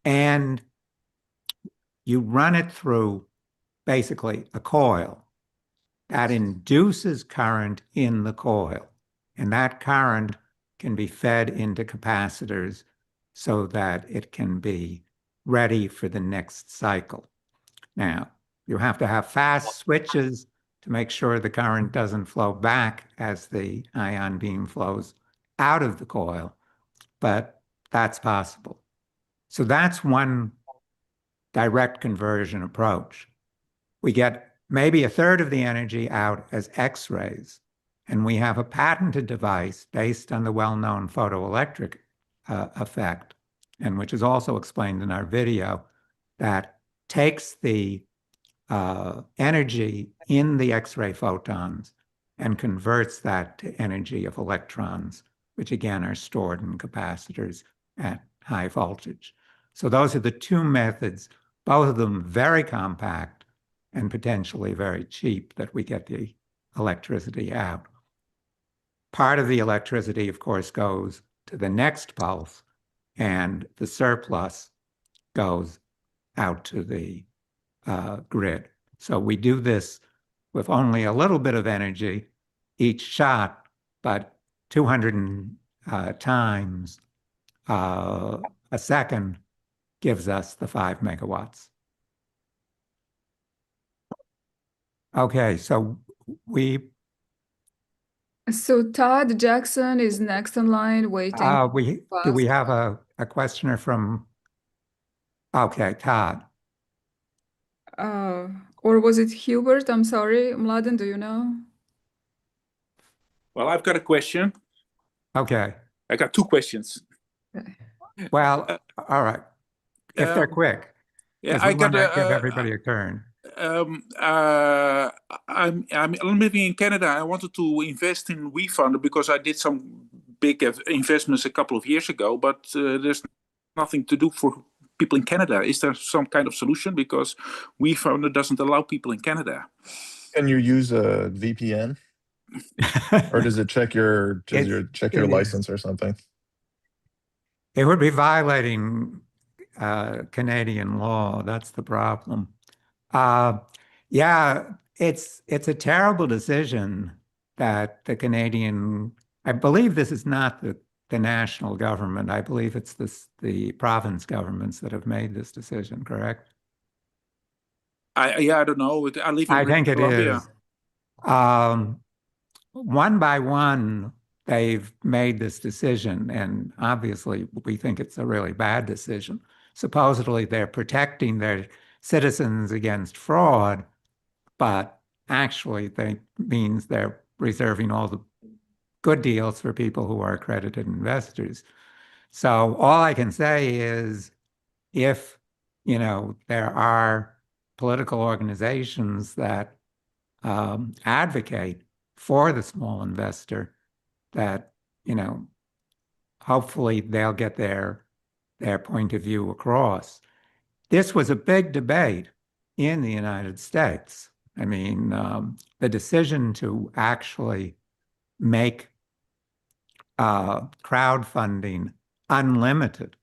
[SPEAKER 1] and you run it through basically a coil, that induces current in the coil. And that current can be fed into capacitors so that it can be ready for the next cycle. Now, you have to have fast switches to make sure the current doesn't flow back as the ion beam flows out of the coil, but that's possible. So that's one direct conversion approach. We get maybe a third of the energy out as X-rays, and we have a patented device based on the well-known photoelectric effect, and which is also explained in our video, that takes the energy in the X-ray photons and converts that to energy of electrons, which again are stored in capacitors at high voltage. So those are the two methods, both of them very compact and potentially very cheap, that we get the electricity out. Part of the electricity, of course, goes to the next pulse, and the surplus goes out to the grid. So we do this with only a little bit of energy each shot, but 200 times a second gives us the 5 megawatts. Okay, so
[SPEAKER 2] So Todd Jackson is next in line waiting.
[SPEAKER 1] do we have a questioner from? Okay, Todd.
[SPEAKER 2] Or was it Hubert? I'm sorry. Mladen, do you know?
[SPEAKER 8] Well, I've got a question.
[SPEAKER 1] Okay.
[SPEAKER 8] I got two questions.
[SPEAKER 2] Okay.
[SPEAKER 1] Well, all right. If they're quick,
[SPEAKER 8] Yeah,
[SPEAKER 1] because we want to give everybody a turn.
[SPEAKER 8] I'm living in Canada. I wanted to invest in WeFunder because I did some big investments a couple of years ago, but there's nothing to do for people in Canada. Is there some kind of solution? Because WeFunder doesn't allow people in Canada.
[SPEAKER 4] Can you use a VPN? Or does it check your license or something?
[SPEAKER 1] It would be violating Canadian law. That's the problem. Yeah, it's a terrible decision that the Canadian, I believe this is not the national government. I believe it's the province governments that have made this decision, correct?
[SPEAKER 8] I don't know. I live in
[SPEAKER 1] I
[SPEAKER 8] British
[SPEAKER 1] think it
[SPEAKER 8] Columbia.
[SPEAKER 1] is. One by one, they've made this decision, and obviously we think it's a really bad decision. Supposedly they're protecting their citizens against fraud, but actually that means they're reserving all the good deals for people who are accredited investors. So all I can say is if, there are political organizations that advocate for the small investor, that, hopefully they'll get their point of view across. This was a big debate in the United States. I mean, the decision to actually make crowdfunding unlimited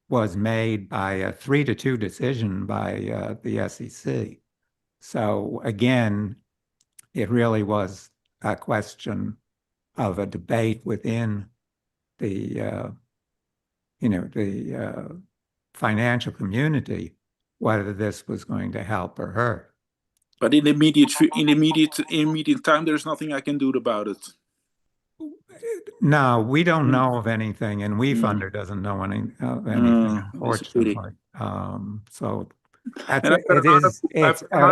[SPEAKER 1] was made by a 3-2 decision by the SEC. So again, it really was a question of a debate within the financial community, whether this was going to help or hurt.
[SPEAKER 8] But in immediate time, there's nothing I can do about it.
[SPEAKER 1] No, we don't know of anything, and WeFunder doesn't know anything, unfortunately. So that's
[SPEAKER 8] And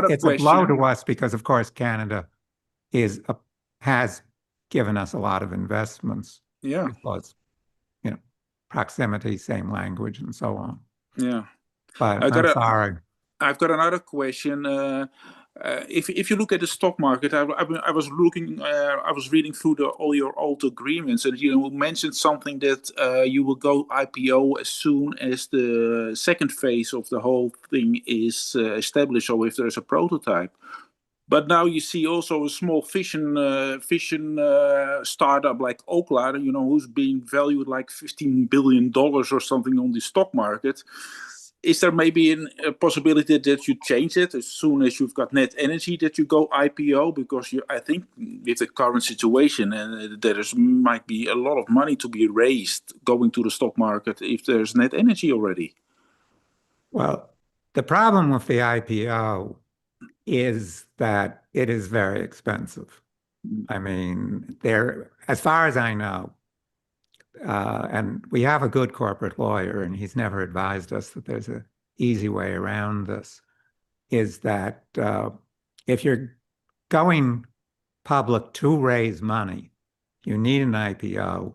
[SPEAKER 1] it's a blow
[SPEAKER 8] question.
[SPEAKER 1] to us because, of course, Canada has given us a lot of investments.
[SPEAKER 8] Yeah.
[SPEAKER 1] Because, proximity, same language, and so on.
[SPEAKER 8] Yeah.
[SPEAKER 1] But I'm sorry.
[SPEAKER 8] I've got another question. If you look at the stock market, I was looking, I was reading through all your old agreements, and you mentioned something that you will go IPO as soon as the second phase of the whole thing is established, or if there's a prototype. But now you see also a small fission startup like Okla, who's being valued like $15 billion or something on the stock market. Is there maybe a possibility that you change it as soon as you've got net energy, that you go IPO? Because I think with the current situation, there might be a lot of money to be raised going to the stock market if there's net energy already.
[SPEAKER 1] Well, the problem with the IPO is that it is very expensive. I mean, as far as I know, and we have a good corporate lawyer, and he's never advised us that there's an easy way around this, is that if you're going public to raise money, you need an IPO,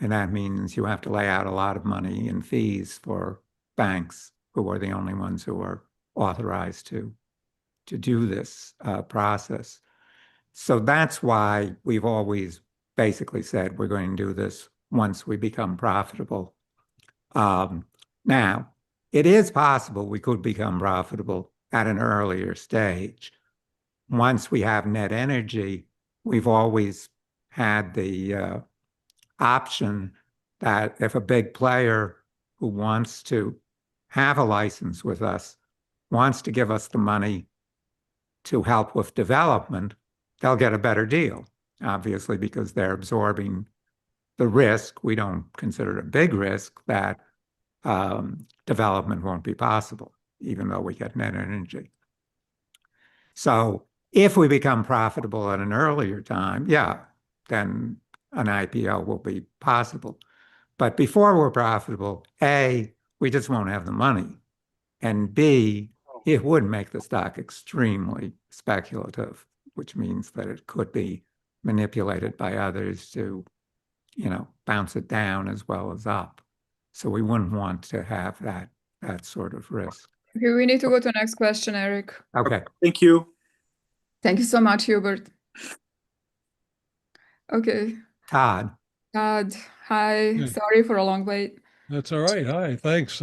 [SPEAKER 1] and that means you have to lay out a lot of money in fees for banks, who are the only ones who are authorized to do this process. So that's why we've always basically said we're going to do this once we become profitable. Now, it is possible we could become profitable at an earlier stage. Once we have net energy, we've always had the option that if a big player who wants to have a license with us wants to give us the money to help with development, they'll get a better deal, obviously, because they're absorbing the risk. We don't consider it a big risk that development won't be possible, even though we get net energy. So if we become profitable at an earlier time, then an IPO will be possible. But before we're profitable, A, we just won't have the money. And B, it would make the stock extremely speculative, which means that it could be manipulated by others to, bounce it down as well as up. So we wouldn't want to have that sort of risk.
[SPEAKER 2] Okay, we need to go to the next question, Eric.
[SPEAKER 1] Okay.
[SPEAKER 8] Thank you.
[SPEAKER 2] Thank you so much, Hubert. Okay.
[SPEAKER 1] Todd,
[SPEAKER 2] hi.
[SPEAKER 9] Yeah.
[SPEAKER 2] Sorry for a long wait.
[SPEAKER 9] That's all right. Hi, thanks.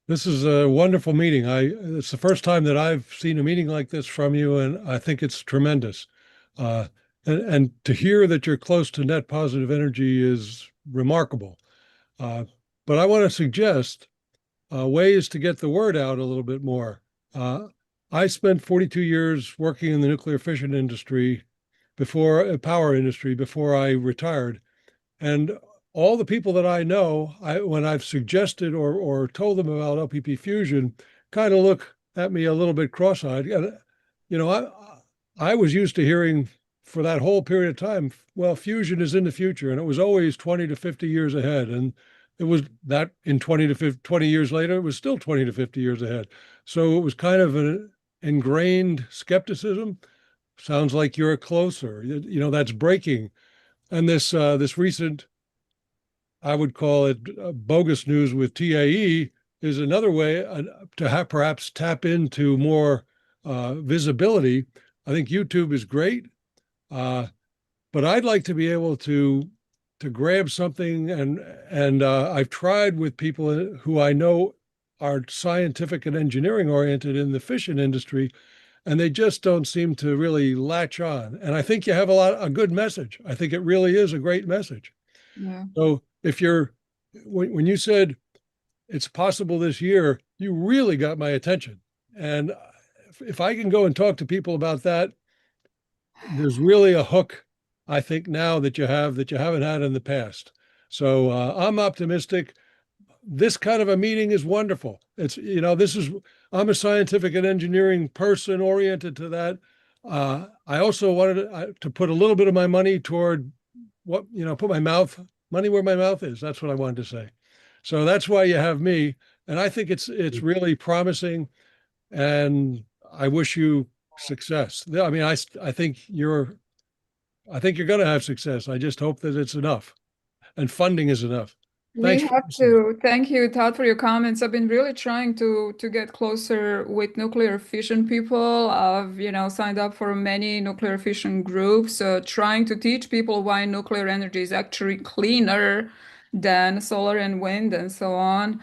[SPEAKER 9] This is a wonderful meeting. It's the first time that I've seen a meeting like this from you, and I think it's tremendous. And to hear that you're close to net positive energy is remarkable. But I want to suggest ways to get the word out a little bit more. I spent 42 years working in the nuclear fission industry power industry before I retired. And all the people that I know, when I've suggested or told them about LPP Fusion, kind of look at me a little bit cross-eyed. And, I was used to hearing for that whole period of time, well, fusion is in the future, and it was always 20 to 50 years ahead. And it was that in 20 years later, it was still 20 to 50 years ahead. So it was kind of an ingrained skepticism. Sounds like you're closer, that's breaking. And this recent, I would call it bogus news with TAE is another way to perhaps tap into more visibility. I think YouTube is great. but I'd like to be able to grab something, and I've tried with people who I know are scientific and engineering oriented in the fission industry, and they just don't seem to really latch on. And I think you have a good message. I think it really is a great message.
[SPEAKER 2] Yeah.
[SPEAKER 9] So if when you said it's possible this year, you really got my attention. And if I can go and talk to people about that, there's really a hook, I think, now that you haven't had in the past. So I'm optimistic. This kind of a meeting is wonderful. I'm a scientific and engineering person oriented to that. I also wanted to put a little bit of my money toward put money where my mouth is. That's what I wanted to say. So that's why you have me. And I think it's really promising. And I wish you success. I mean, I think you're going to have success. I just hope that it's enough and funding is enough.
[SPEAKER 2] We
[SPEAKER 9] Thanks for
[SPEAKER 2] have
[SPEAKER 9] listening.
[SPEAKER 2] to thank you, Todd, for your comments. I've been really trying to get closer with nuclear fission people. I've, signed up for many nuclear fission groups, trying to teach people why nuclear energy is actually cleaner than solar and wind and so on.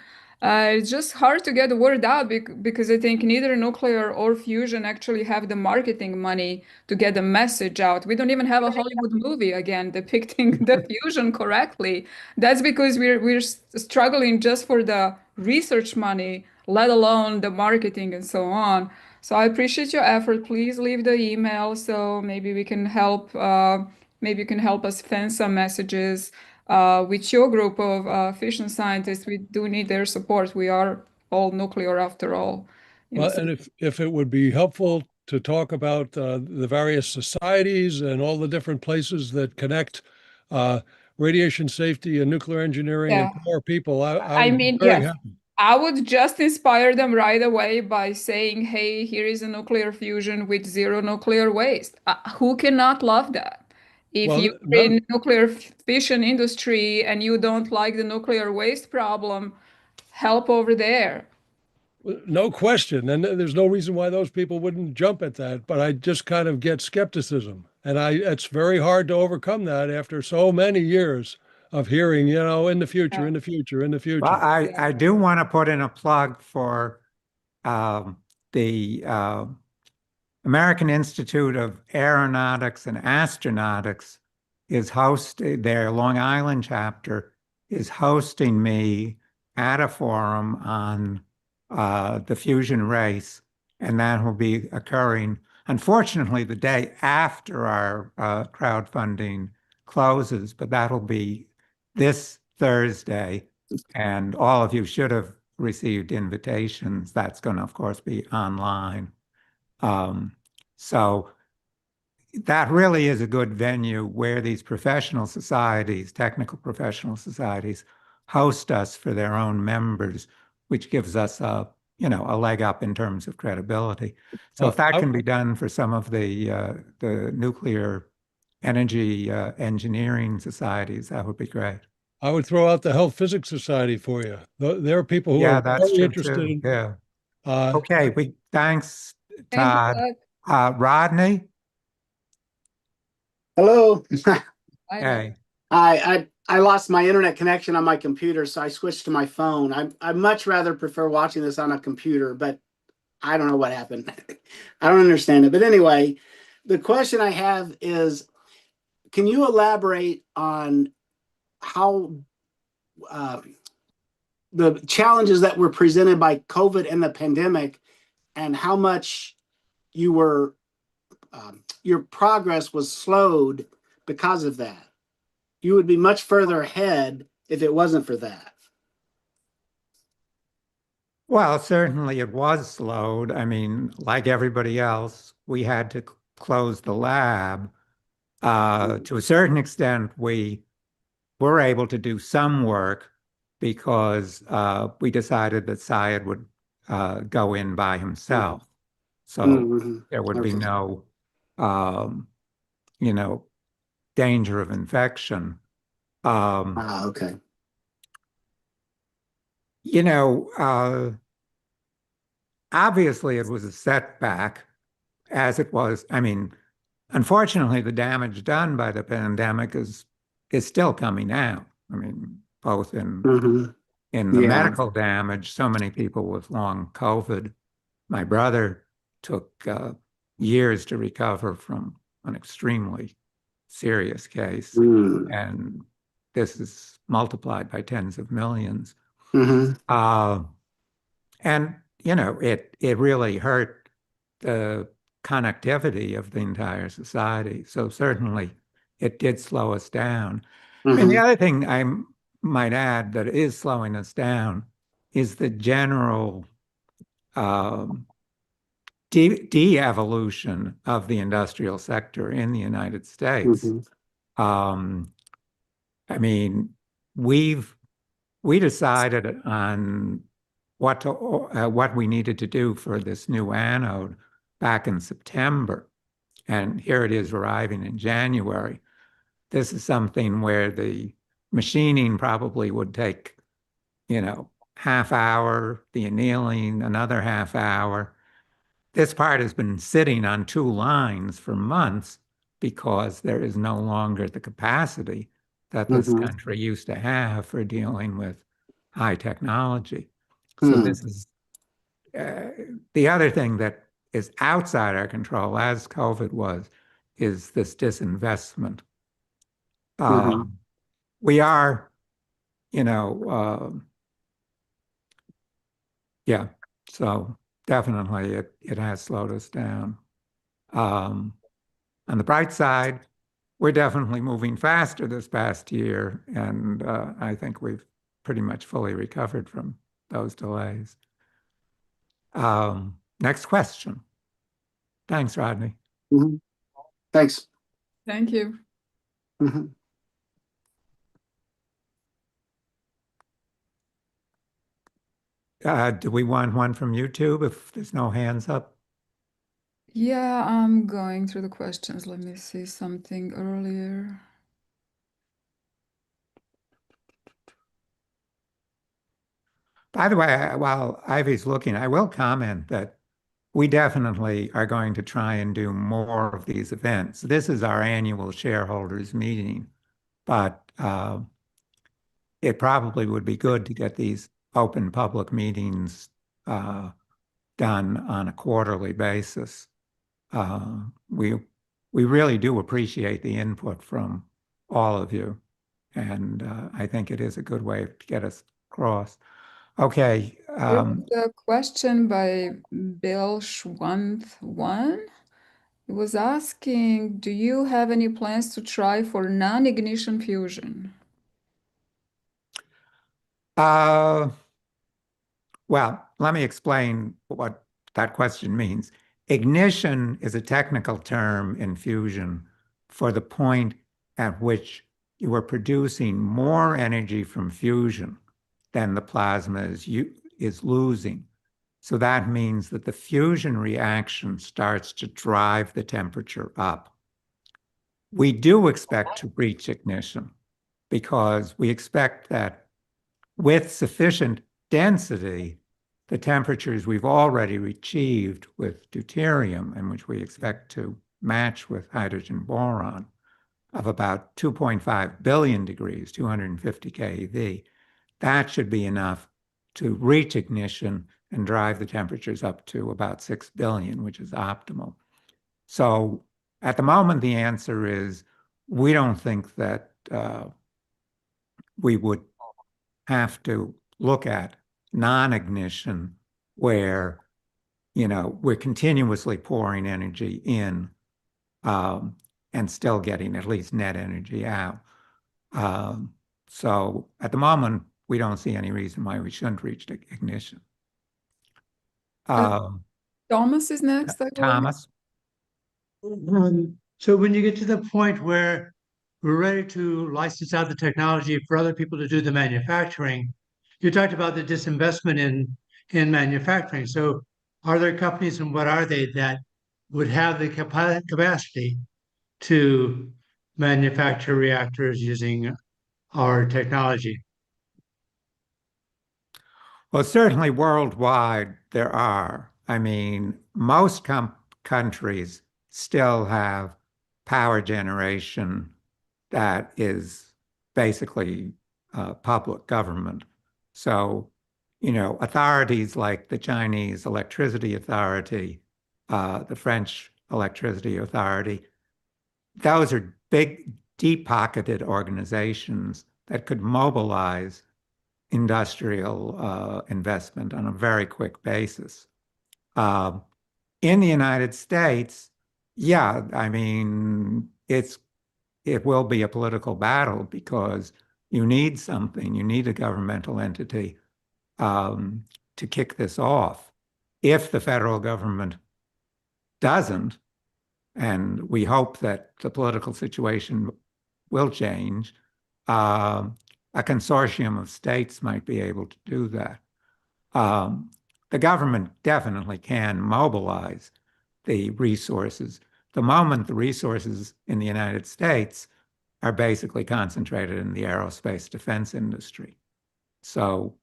[SPEAKER 2] It's just hard to get the word out because I think neither nuclear or fusion actually have the marketing money to get the message out. We don't even have a Hollywood movie again depicting the fusion correctly. That's because we're struggling just for the research money, let alone the marketing and so on. So I appreciate your effort. Please leave the email so maybe we can help. Maybe you can help us fan some messages with your group of fission scientists. We do need their support. We are all nuclear after all.
[SPEAKER 9] Well,
[SPEAKER 2] So-
[SPEAKER 9] and if it would be helpful to talk about the various societies and all the different places that connect uh, radiation safety and nuclear engineering
[SPEAKER 2] yeah.
[SPEAKER 9] and power people, I
[SPEAKER 2] I
[SPEAKER 9] would be
[SPEAKER 2] mean,
[SPEAKER 9] very
[SPEAKER 2] yes.
[SPEAKER 9] happy.
[SPEAKER 2] I would just inspire them right away by saying, hey, here is a nuclear fusion with zero nuclear waste. Who cannot love that? If
[SPEAKER 9] Well,
[SPEAKER 2] you're in nuclear fission industry and you don't like the nuclear waste problem, help over there.
[SPEAKER 9] no question. And there's no reason why those people wouldn't jump at that. But I just kind of get skepticism. And it's very hard to overcome that after so many years of hearing, in the future, in the future, in the
[SPEAKER 1] Well,
[SPEAKER 9] future.
[SPEAKER 1] I do want to put in a plug for the American Institute of Aeronautics and Astronautics is hosting, their Long Island chapter is hosting me at a forum on the fusion race, and that will be occurring, unfortunately, the day after our crowdfunding closes, but that'll be this Thursday, and all of you should have received invitations. That's going to, of course, be online. So that really is a good venue where these professional societies, technical professional societies, host us for their own members, which gives us a leg up in terms of credibility. So if that can be done for some of the nuclear energy engineering societies, that would be great.
[SPEAKER 9] I would throw out the Health Physics Society for you. There are people who
[SPEAKER 1] Yeah,
[SPEAKER 9] are
[SPEAKER 1] that's
[SPEAKER 9] very
[SPEAKER 1] true
[SPEAKER 9] interested
[SPEAKER 1] too.
[SPEAKER 9] in.
[SPEAKER 1] Yeah.
[SPEAKER 9] Uh,
[SPEAKER 1] Okay. Thanks,
[SPEAKER 2] Thank you,
[SPEAKER 1] Todd.
[SPEAKER 2] Todd.
[SPEAKER 1] Rodney.
[SPEAKER 10] Hello.
[SPEAKER 2] Bye.
[SPEAKER 1] Hey.
[SPEAKER 10] I lost my internet connection on my computer, so I switched to my phone. I much rather prefer watching this on a computer, but I don't know what happened. I don't understand it. But anyway, the question I have is, can you elaborate on how the challenges that were presented by COVID and the pandemic, and how much you were your progress was slowed because of that? You would be much further ahead if it wasn't for that.
[SPEAKER 1] Well, certainly it was slowed. I mean, like everybody else, we had to close the lab. To a certain extent, we were able to do some work because we decided that Syed would go in by himself. So there would be no, um, danger of infection.
[SPEAKER 10] Okay.
[SPEAKER 1] Obviously it was a setback, as it was. I mean, unfortunately, the damage done by the pandemic is still coming out. I mean, both in
[SPEAKER 10] Mhm.
[SPEAKER 1] the
[SPEAKER 10] Yeah.
[SPEAKER 1] medical damage, so many people with long COVID. My brother took years to recover from an extremely serious case,
[SPEAKER 10] Mm.
[SPEAKER 1] and this is multiplied by tens of millions.
[SPEAKER 10] Mhm.
[SPEAKER 1] And it really hurt the connectivity of the entire society. So certainly it did slow us down. I mean, the
[SPEAKER 10] Mhm.
[SPEAKER 1] other thing I might add that is slowing us down is the general um, de-evolution of the industrial sector in the United States.
[SPEAKER 10] Mhm.
[SPEAKER 1] Um, I mean, we decided on what we needed to do for this new anode back in September, and here it is arriving in January. This is something where the machining probably would take, half hour, the annealing another half hour. This part has been sitting on two lines for months because there is no longer the capacity that this
[SPEAKER 10] Mhm.
[SPEAKER 1] country used to have for dealing with high technology. So
[SPEAKER 10] Hmm.
[SPEAKER 1] this is the other thing that is outside our control, as COVID was, is this disinvestment.
[SPEAKER 10] Mhm.
[SPEAKER 1] We are, you know, yeah, so definitely it has slowed us down. Um, on the bright side, we're definitely moving faster this past year, and I think we've pretty much fully recovered from those delays. Next question. Thanks, Rodney.
[SPEAKER 10] Mhm. Thanks.
[SPEAKER 2] Thank you.
[SPEAKER 10] Mhm.
[SPEAKER 1] Do we want one from YouTube if there's no hands up?
[SPEAKER 2] Yeah, I'm going through the questions. Let me see something earlier.
[SPEAKER 1] By the way, while Ivy's looking, I will comment that we definitely are going to try and do more of these events. This is our annual shareholders meeting, but it probably would be good to get these open public meetings done on a quarterly basis. Uh, we we really do appreciate the input from all of you, and I think it is a good way to get us across. Okay.
[SPEAKER 2] Here's a question by Bill Schwantz1. He was asking, do you have any plans to try for non-ignition fusion?
[SPEAKER 1] Uh, well, let me explain what that question means. Ignition is a technical term in fusion for the point at which you are producing more energy from fusion than the plasma is losing. So that means that the fusion reaction starts to drive the temperature up. We do expect to reach ignition because we expect that with sufficient density, the temperatures we've already achieved with deuterium, and which we expect to match with hydrogen boron, of about 2.5 billion degrees, 250 keV, that should be enough to reach ignition and drive the temperatures up to about 6 billion, which is optimal. So at the moment, the answer is we don't think that we would have to look at non-ignition where, we're continuously pouring energy in and still getting at least net energy out. So at the moment, we don't see any reason why we shouldn't reach ignition.
[SPEAKER 2] Thomas is next, I believe.
[SPEAKER 1] Thomas?
[SPEAKER 11] So when you get to the point where we're ready to license out the technology for other people to do the manufacturing, you talked about the disinvestment in manufacturing. So are there companies, and what are they, that would have the capacity to manufacture reactors using our technology?
[SPEAKER 1] Well, certainly worldwide there are. I mean, most countries still have power generation that is basically public government. So, authorities like the Chinese Electricity Authority, the French Electricity Authority, those are big, deep-pocketed organizations that could mobilize industrial investment on a very quick basis. In the United States, yeah, I mean, it will be a political battle because you need something, you need a governmental entity to kick this off. If the federal government doesn't, and we hope that the political situation will change, a consortium of states might be able to do that. The government definitely can mobilize the resources. The moment the resources in the United States are basically concentrated in the aerospace defense industry. So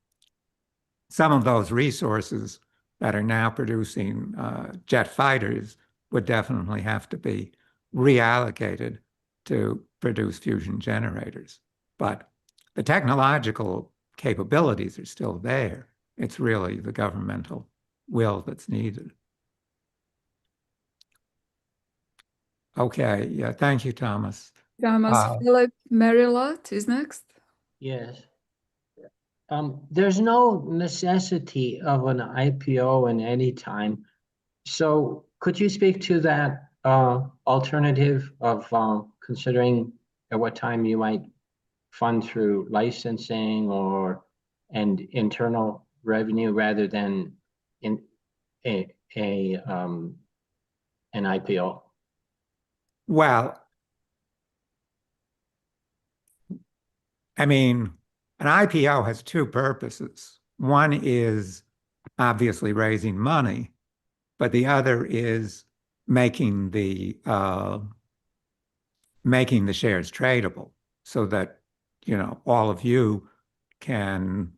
[SPEAKER 1] some of those resources that are now producing jet fighters would definitely have to be reallocated to produce fusion generators. But the technological capabilities are still there. It's really the governmental will that's needed. Okay, yeah, thank you, Thomas.
[SPEAKER 2] Thomas, Philip Merillat is next.
[SPEAKER 12] Yes. There's no necessity of an IPO in any time. So could you speak to that alternative of considering at what time you might fund through licensing and internal revenue rather than in an IPO?
[SPEAKER 1] Well, I mean, an IPO has two purposes. One is obviously raising money, but the other is making the shares tradable so that all of you can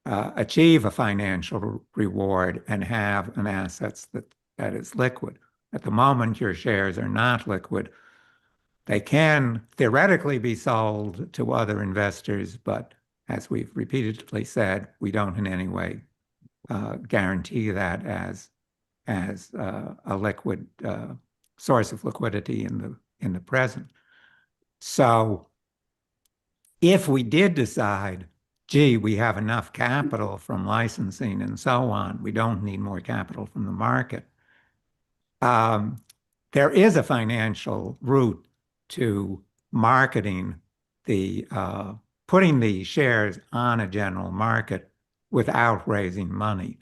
[SPEAKER 1] achieve a financial reward and have an asset that is liquid. At the moment, your shares are not liquid. They can theoretically be sold to other investors, but as we've repeatedly said, we don't in any way guarantee that as a liquid source of liquidity in the present. So if we did decide, gee, we have enough capital from licensing and so on, we don't need more capital from the market, there is a financial route to marketing putting the shares on a general market without raising money.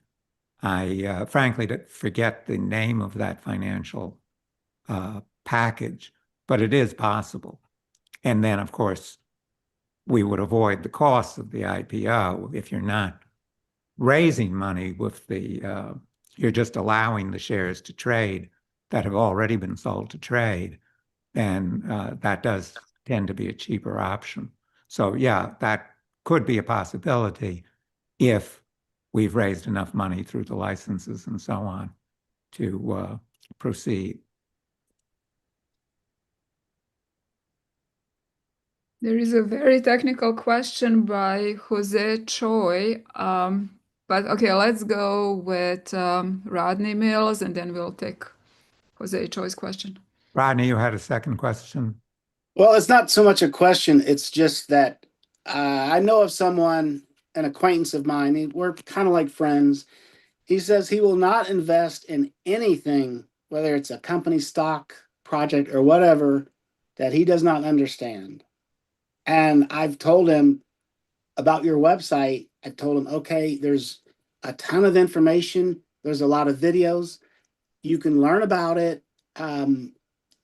[SPEAKER 1] I frankly forget the name of that financial package, but it is possible. And then, of course, we would avoid the costs of the IPO if you're not raising money with you're just allowing the shares to trade that have already been sold to trade, then that does tend to be a cheaper option. So yeah, that could be a possibility if we've raised enough money through the licenses and so on to proceed.
[SPEAKER 2] There is a very technical question by Jose Choi. But okay, let's go with Rodney Mills and then we'll take Jose Choi's question.
[SPEAKER 1] Rodney, you had a second question?
[SPEAKER 10] Well, it's not so much a question. It's just that I know of someone, an acquaintance of mine, we're kind of like friends. He says he will not invest in anything, whether it's a company stock project or whatever, that he does not understand. And I've told him about your website. I told him, okay, there's a ton of information. There's a lot of videos. You can learn about it.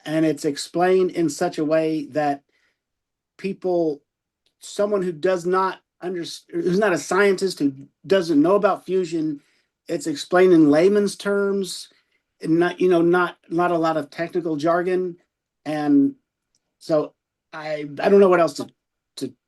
[SPEAKER 10] And it's explained in such a way that someone who does not who's not a scientist, who doesn't know about fusion, it's explained in layman's terms, and not a lot of technical jargon. And so I don't know what else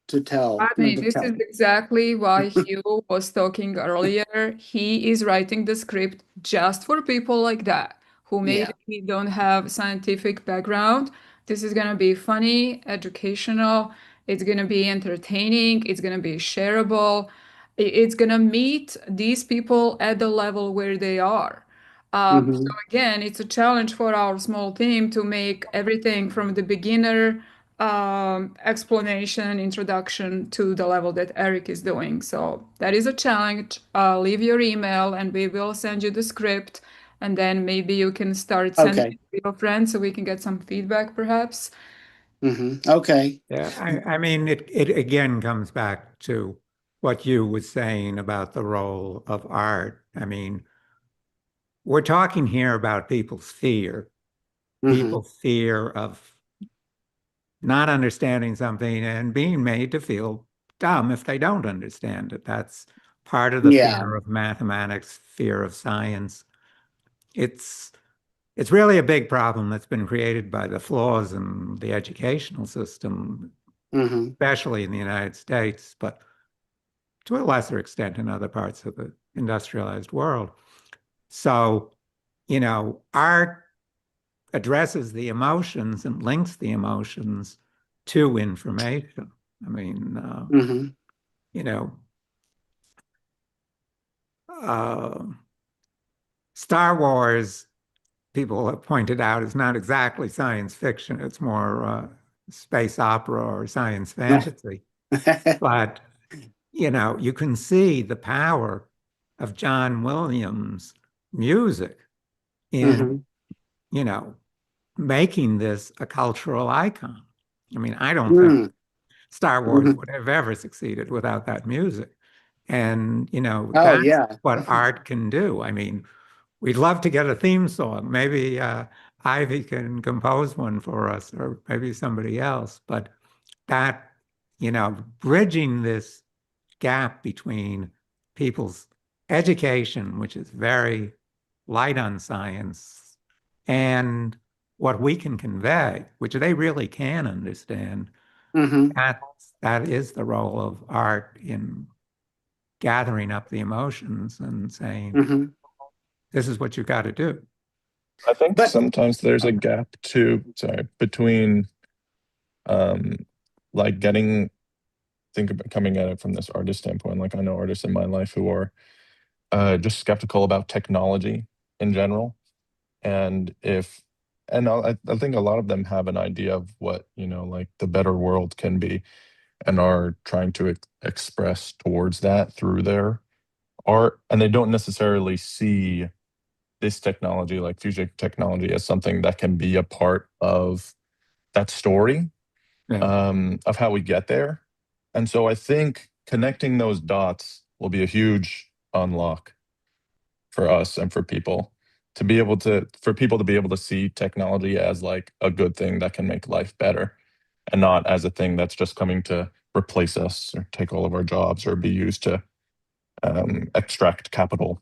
[SPEAKER 10] to tell.
[SPEAKER 2] Rodney, this is exactly why Hugh was talking earlier. He is writing the script just for people like that, who
[SPEAKER 10] Yeah.
[SPEAKER 2] maybe don't have scientific background. This is going to be funny, educational, it's going to be entertaining, it's going to be shareable. It's going to meet these people at the level where they are. So
[SPEAKER 10] Hmm.
[SPEAKER 2] again, it's a challenge for our small team to make everything from the beginner explanation, introduction to the level that Eric is doing. So that is a challenge. Leave your email and we will send you the script. And then maybe you can start sending
[SPEAKER 10] Okay.
[SPEAKER 2] it to your friends so we can get some feedback perhaps.
[SPEAKER 10] Okay.
[SPEAKER 1] Yeah, I mean, it again comes back to what you were saying about the role of art. I mean, we're talking here about
[SPEAKER 10] Hmm.
[SPEAKER 1] people's fear of not understanding something and being made to feel dumb if they don't understand it. That's part of the
[SPEAKER 10] Yeah.
[SPEAKER 1] fear of mathematics, fear of science. It's it's really a big problem that's been created by the flaws in the educational system,
[SPEAKER 10] Hmm.
[SPEAKER 1] especially in the United States, but to a lesser extent in other parts of the industrialized world. So, art addresses the emotions and links the emotions to information. I mean,
[SPEAKER 10] Hmm.
[SPEAKER 1] you know, uh, Star Wars, people have pointed out, is not exactly science fiction. It's more space opera or science fantasy. But, you can see the power of John Williams' music in,
[SPEAKER 10] Hmm.
[SPEAKER 1] you know, making this a cultural icon. I mean, I don't think
[SPEAKER 10] Hmm.
[SPEAKER 1] Star Wars
[SPEAKER 10] Hmm.
[SPEAKER 1] would have ever succeeded without that music. And,
[SPEAKER 10] Oh,
[SPEAKER 1] that's
[SPEAKER 10] yeah.
[SPEAKER 1] what art can do. I mean, we'd love to get a theme song. Maybe Ivy can compose one for us, or maybe somebody else. But that, bridging this gap between people's education, which is very light on science, and what we can convey, which they really can understand,
[SPEAKER 10] Hmm.
[SPEAKER 1] that that is the role of art in gathering up the emotions and saying,
[SPEAKER 10] Hmm.
[SPEAKER 1] this is what you got to do.
[SPEAKER 4] I think
[SPEAKER 10] But
[SPEAKER 4] sometimes there's a gap too, sorry, between um like getting think about coming at it from this artist standpoint. Like I know artists in my life who are just skeptical about technology in general. And if and I think a lot of them have an idea of what, like the better world can be and are trying to express towards that through their art. And they don't necessarily see this technology, like fusion technology, as something that can be a part of that story,
[SPEAKER 1] Yeah.
[SPEAKER 4] of how we get there. And so I think connecting those dots will be a huge unlock for us and for people for people to be able to see technology as like a good thing that can make life better and not as a thing that's just coming to replace us or take all of our jobs or be used to extract capital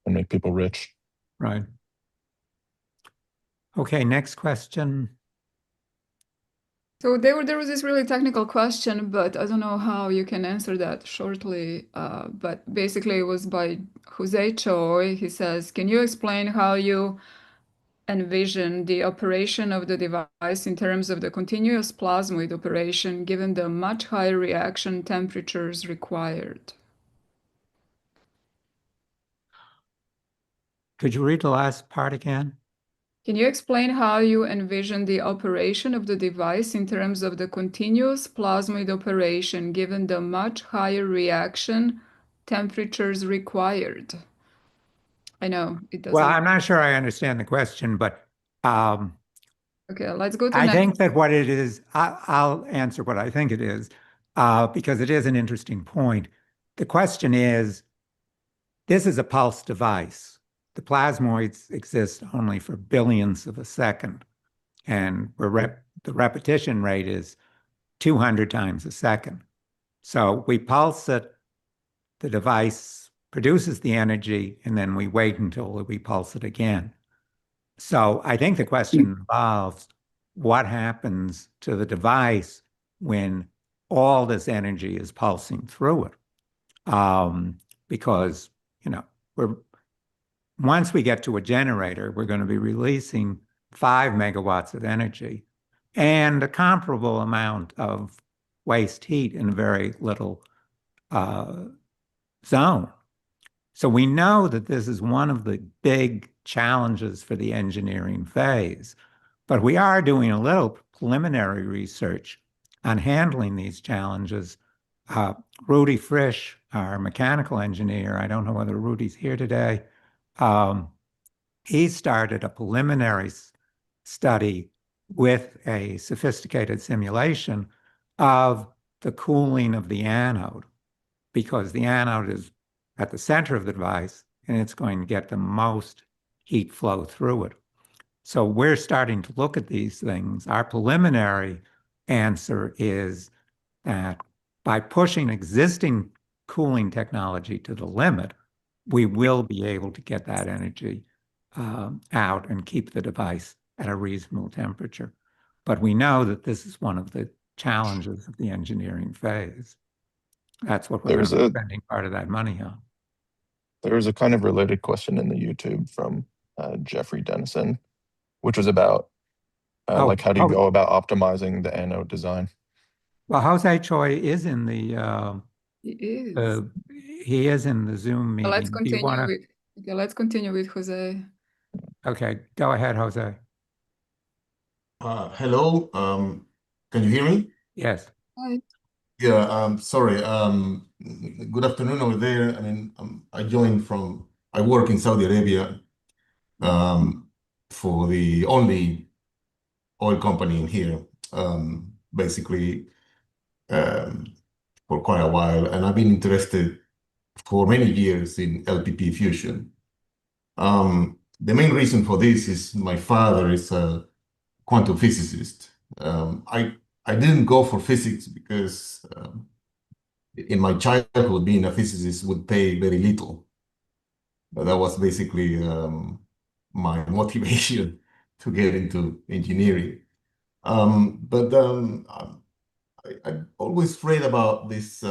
[SPEAKER 4] and make people rich.
[SPEAKER 1] Right. Okay, next question.
[SPEAKER 2] So there was this really technical question, but I don't know how you can answer that shortly. But basically, it was by Jose Choi. He says, "Can you explain how you envision the operation of the device in terms of the continuous plasmoid operation, given the much higher reaction temperatures required?"
[SPEAKER 1] Could you read the last part again?
[SPEAKER 2] Can you explain how you envision the operation of the device in terms of the continuous plasmid operation given the much higher reaction temperatures required? I know it
[SPEAKER 1] Well,
[SPEAKER 2] doesn't.
[SPEAKER 1] I'm not sure I understand the question, but um,
[SPEAKER 2] Okay, let's go to
[SPEAKER 1] I
[SPEAKER 2] next.
[SPEAKER 1] think that what it is, I'll answer what I think it is, because it is an interesting point. The question is, this is a pulse device. The plasmoids exist only for billionths of a second, and the repetition rate is 200 times a second. So we pulse it, the device produces the energy, and then we wait until we pulse it again. So I think the question involves what happens to the device when all this energy is pulsing through it. Because, you know, we're once we get to a generator, we're going to be releasing 5 megawatts of energy and a comparable amount of waste heat in a very little zone. So we know that this is one of the big challenges for the engineering phase, but we are doing a little preliminary research on handling these challenges. Rudy Frisch, our mechanical engineer, I don't know whether Rudy's here today, he started a preliminary study with a sophisticated simulation of the cooling of the anode, because the anode is at the center of the device and it's going to get the most heat flow through it. So we're starting to look at these things. Our preliminary answer is that by pushing existing cooling technology to the limit, we will be able to get that energy out and keep the device at a reasonable temperature. But we know that this is one of the challenges of the engineering phase. That's what we're going to be spending part of that money on.
[SPEAKER 4] There's a kind of related question in the YouTube from Jeffrey Dennison, which was about like how do you go about optimizing the anode design?
[SPEAKER 1] Well, Jose Choi is in the he is in the Zoom meeting.
[SPEAKER 2] Let's continue with Jose.
[SPEAKER 1] Okay, go ahead, Jose.
[SPEAKER 13] Hello. Can you hear me?
[SPEAKER 1] Yes.
[SPEAKER 2] Hi.
[SPEAKER 13] Yeah. Sorry. Good afternoon over there. I mean, I work in Saudi Arabia, for the only oil company in here, basically, for quite a while, and I've been interested for many years in LPP fusion. The main reason for this is my father is a quantum physicist. I didn't go for physics because in my childhood, being a physicist would pay very little. But that was basically my motivation to get into engineering. I always read about this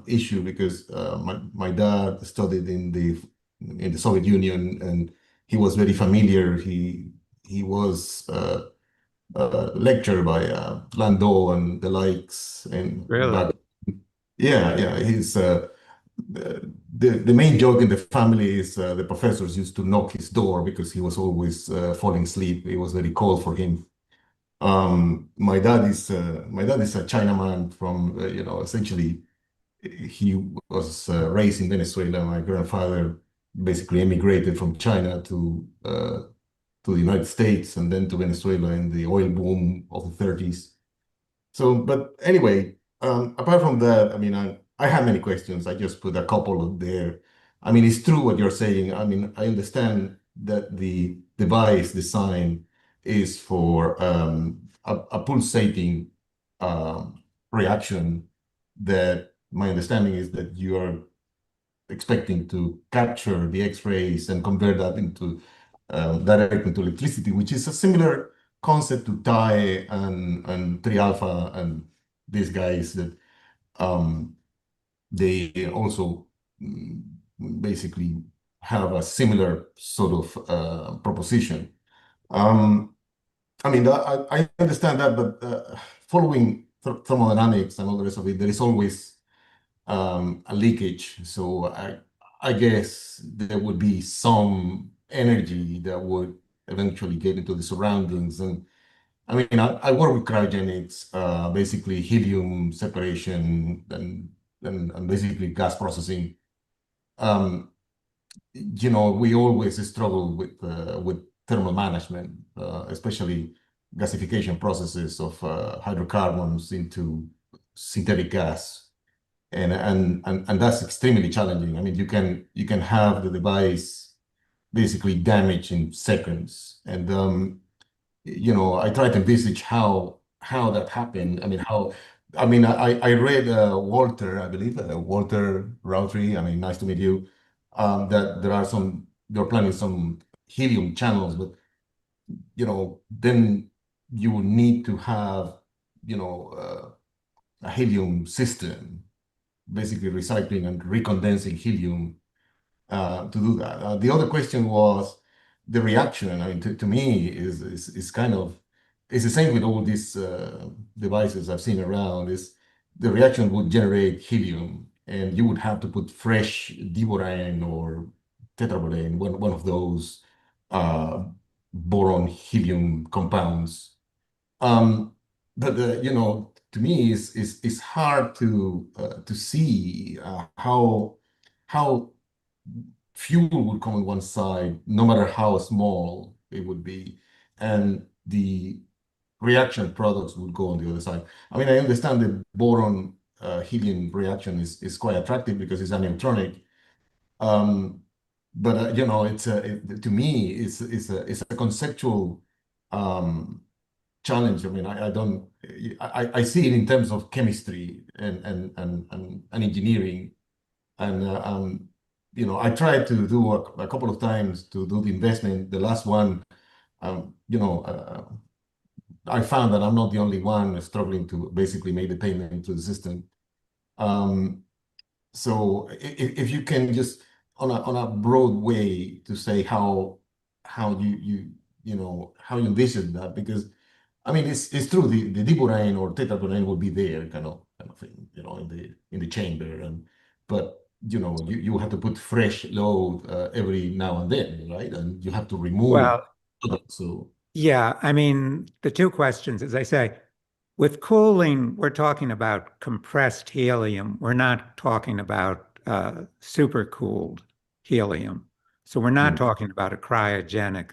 [SPEAKER 13] issue because my dad studied in the Soviet Union, and he was very familiar. He was lectured by Landau and the likes, and
[SPEAKER 1] really,
[SPEAKER 13] yeah. He's the main joke in the family is the professors used to knock his door because he was always falling asleep. It was very cold for him. My dad is a Chinaman from essentially he was raised in Venezuela. My grandfather basically emigrated from China to the United States and then to Venezuela in the oil boom of the 30s. So, but anyway, apart from that, I mean, I have many questions. I just put a couple of there. I mean, it's true what you're saying. I mean, I understand that the device design is for a pulsating reaction that my understanding is that you are expecting to capture the X-rays and convert that into direct into electricity, which is a similar concept to TIE and 3-alpha and these guys that they also basically have a similar sort of proposition. I mean, I understand that, but following thermodynamics and all the rest of it, there is always a leakage. So I guess there would be some energy that would eventually get into the surroundings. And I mean, I work with cryogenics, basically helium separation and basically gas processing. We always struggle with thermal management, especially gasification processes of hydrocarbons into synthetic gas. And that's extremely challenging. I mean, you can have the device basically damaged in seconds. And I try to envisage how that happened. I read Walter, I believe, Walter Routry. I mean, nice to meet you. That they're planning some helium channels, but then you will need to have a helium system, basically recycling and recondensing helium to do that. The other question was the reaction. I mean, to me, is kind of it's the same with all these devices I've seen around. Is the reaction would generate helium, and you would have to put fresh diborane or tetraborane, one of those boron helium compounds. Um, but to me, it's hard to see how fuel would come on one side, no matter how small it would be, and the reaction products would go on the other side. I mean, I understand the boron helium reaction is quite attractive because it's aneutronic. But to me, it's a conceptual challenge. I mean, I don't, I see it in terms of chemistry and engineering. And, I tried to do a couple of times to do the investment. The last one, I found that I'm not the only one struggling to basically make the payment to the system. So if you can just on a broad way to say how how you envision that, because I mean it's true the diborane or tetraborane will be there kind of thing in the chamber, but you have to put fresh load every now and then, right? And you have to remove
[SPEAKER 1] Well,
[SPEAKER 13] so
[SPEAKER 1] yeah, I mean, the two questions, as I say, with cooling, we're talking about compressed helium. We're not talking about supercooled helium. So we're not talking about a cryogenic.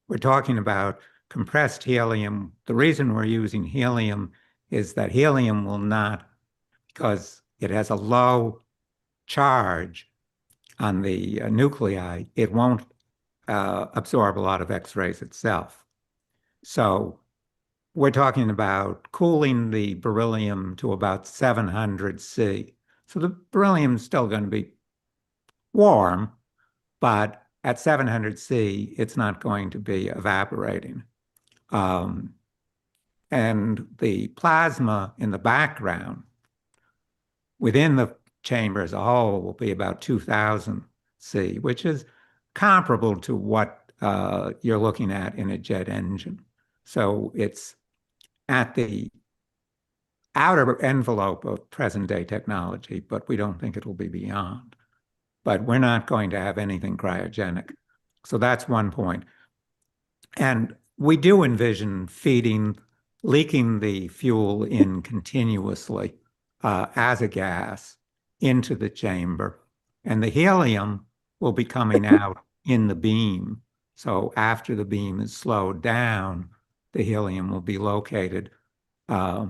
[SPEAKER 1] We're talking about compressed helium. The reason we're using helium is that helium will not, because it has a low charge on the nuclei, it won't absorb a lot of X-rays itself. So we're talking about cooling the beryllium to about 700 C. So the beryllium's still going to be warm, but at 700 C, it's not going to be evaporating. And the plasma in the background within the chamber as a whole will be about 2000 C, which is comparable to what you're looking at in a jet engine. So it's at the outer envelope of present day technology, but we don't think it'll be beyond. But we're not going to have anything cryogenic. So that's one point. And we do envision leaking the fuel in continuously as a gas into the chamber. And the helium will be coming out in the beam. So after the beam is slowed down, the helium will be located at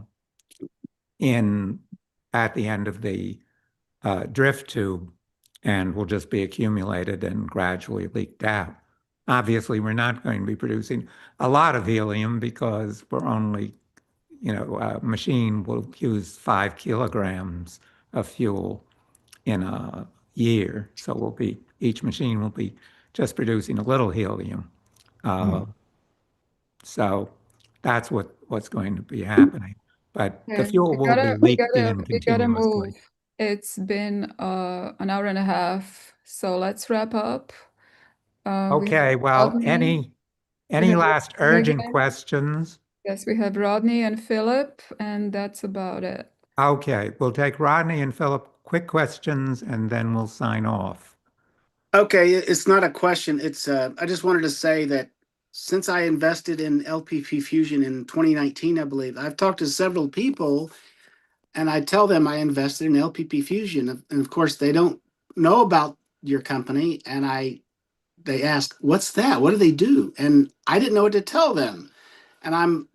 [SPEAKER 1] the end of the drift tube and will just be accumulated and gradually leaked out. Obviously, we're not going to be producing a lot of helium because we're only, a machine will use 5 kilograms of fuel in a year. So each machine will be just producing a little helium. So that's what's going to be happening. But the
[SPEAKER 2] Okay,
[SPEAKER 1] fuel will be leaked in
[SPEAKER 2] we gotta
[SPEAKER 1] continuously.
[SPEAKER 2] move. It's been an hour and a half, so let's wrap up. We have
[SPEAKER 1] Okay, well,
[SPEAKER 2] Rodney.
[SPEAKER 1] any
[SPEAKER 2] have
[SPEAKER 1] last
[SPEAKER 2] Rodney
[SPEAKER 1] urgent
[SPEAKER 2] again.
[SPEAKER 1] questions?
[SPEAKER 2] Yes, we have Rodney and Philip, and that's about it.
[SPEAKER 1] Okay, we'll take Rodney and Philip quick questions and then we'll sign off.
[SPEAKER 10] Okay, it's not a question. It's I just wanted to say that since I invested in LPP Fusion in 2019, I believe, I've talked to several people and I tell them I invested in LPP Fusion. And of course, they don't know about your company. And they ask, what's that? What do they do? And I didn't know what to tell them. And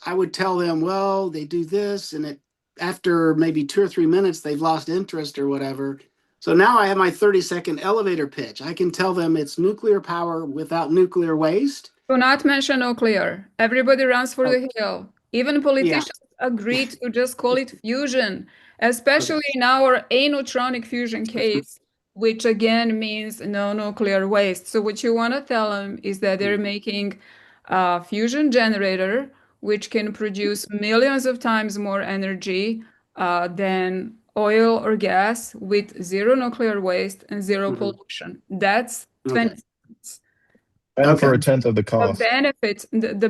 [SPEAKER 10] I would tell them, well, they do this. And after maybe 2 or 3 minutes, they've lost interest or whatever. So now I have my 30-second elevator pitch. I can tell them it's nuclear power without nuclear waste.
[SPEAKER 2] Do not mention nuclear. Everybody runs for the hill. Even politicians agreed to just call it fusion, especially in our aneutronic fusion case, which again means no nuclear waste. So what you want to tell them is that they're making a fusion generator, which can produce millions of times more energy than oil or gas with zero nuclear waste and zero pollution. That's 20 cents.
[SPEAKER 4] And for a
[SPEAKER 10] Okay.
[SPEAKER 4] tenth of the
[SPEAKER 2] The
[SPEAKER 4] cost.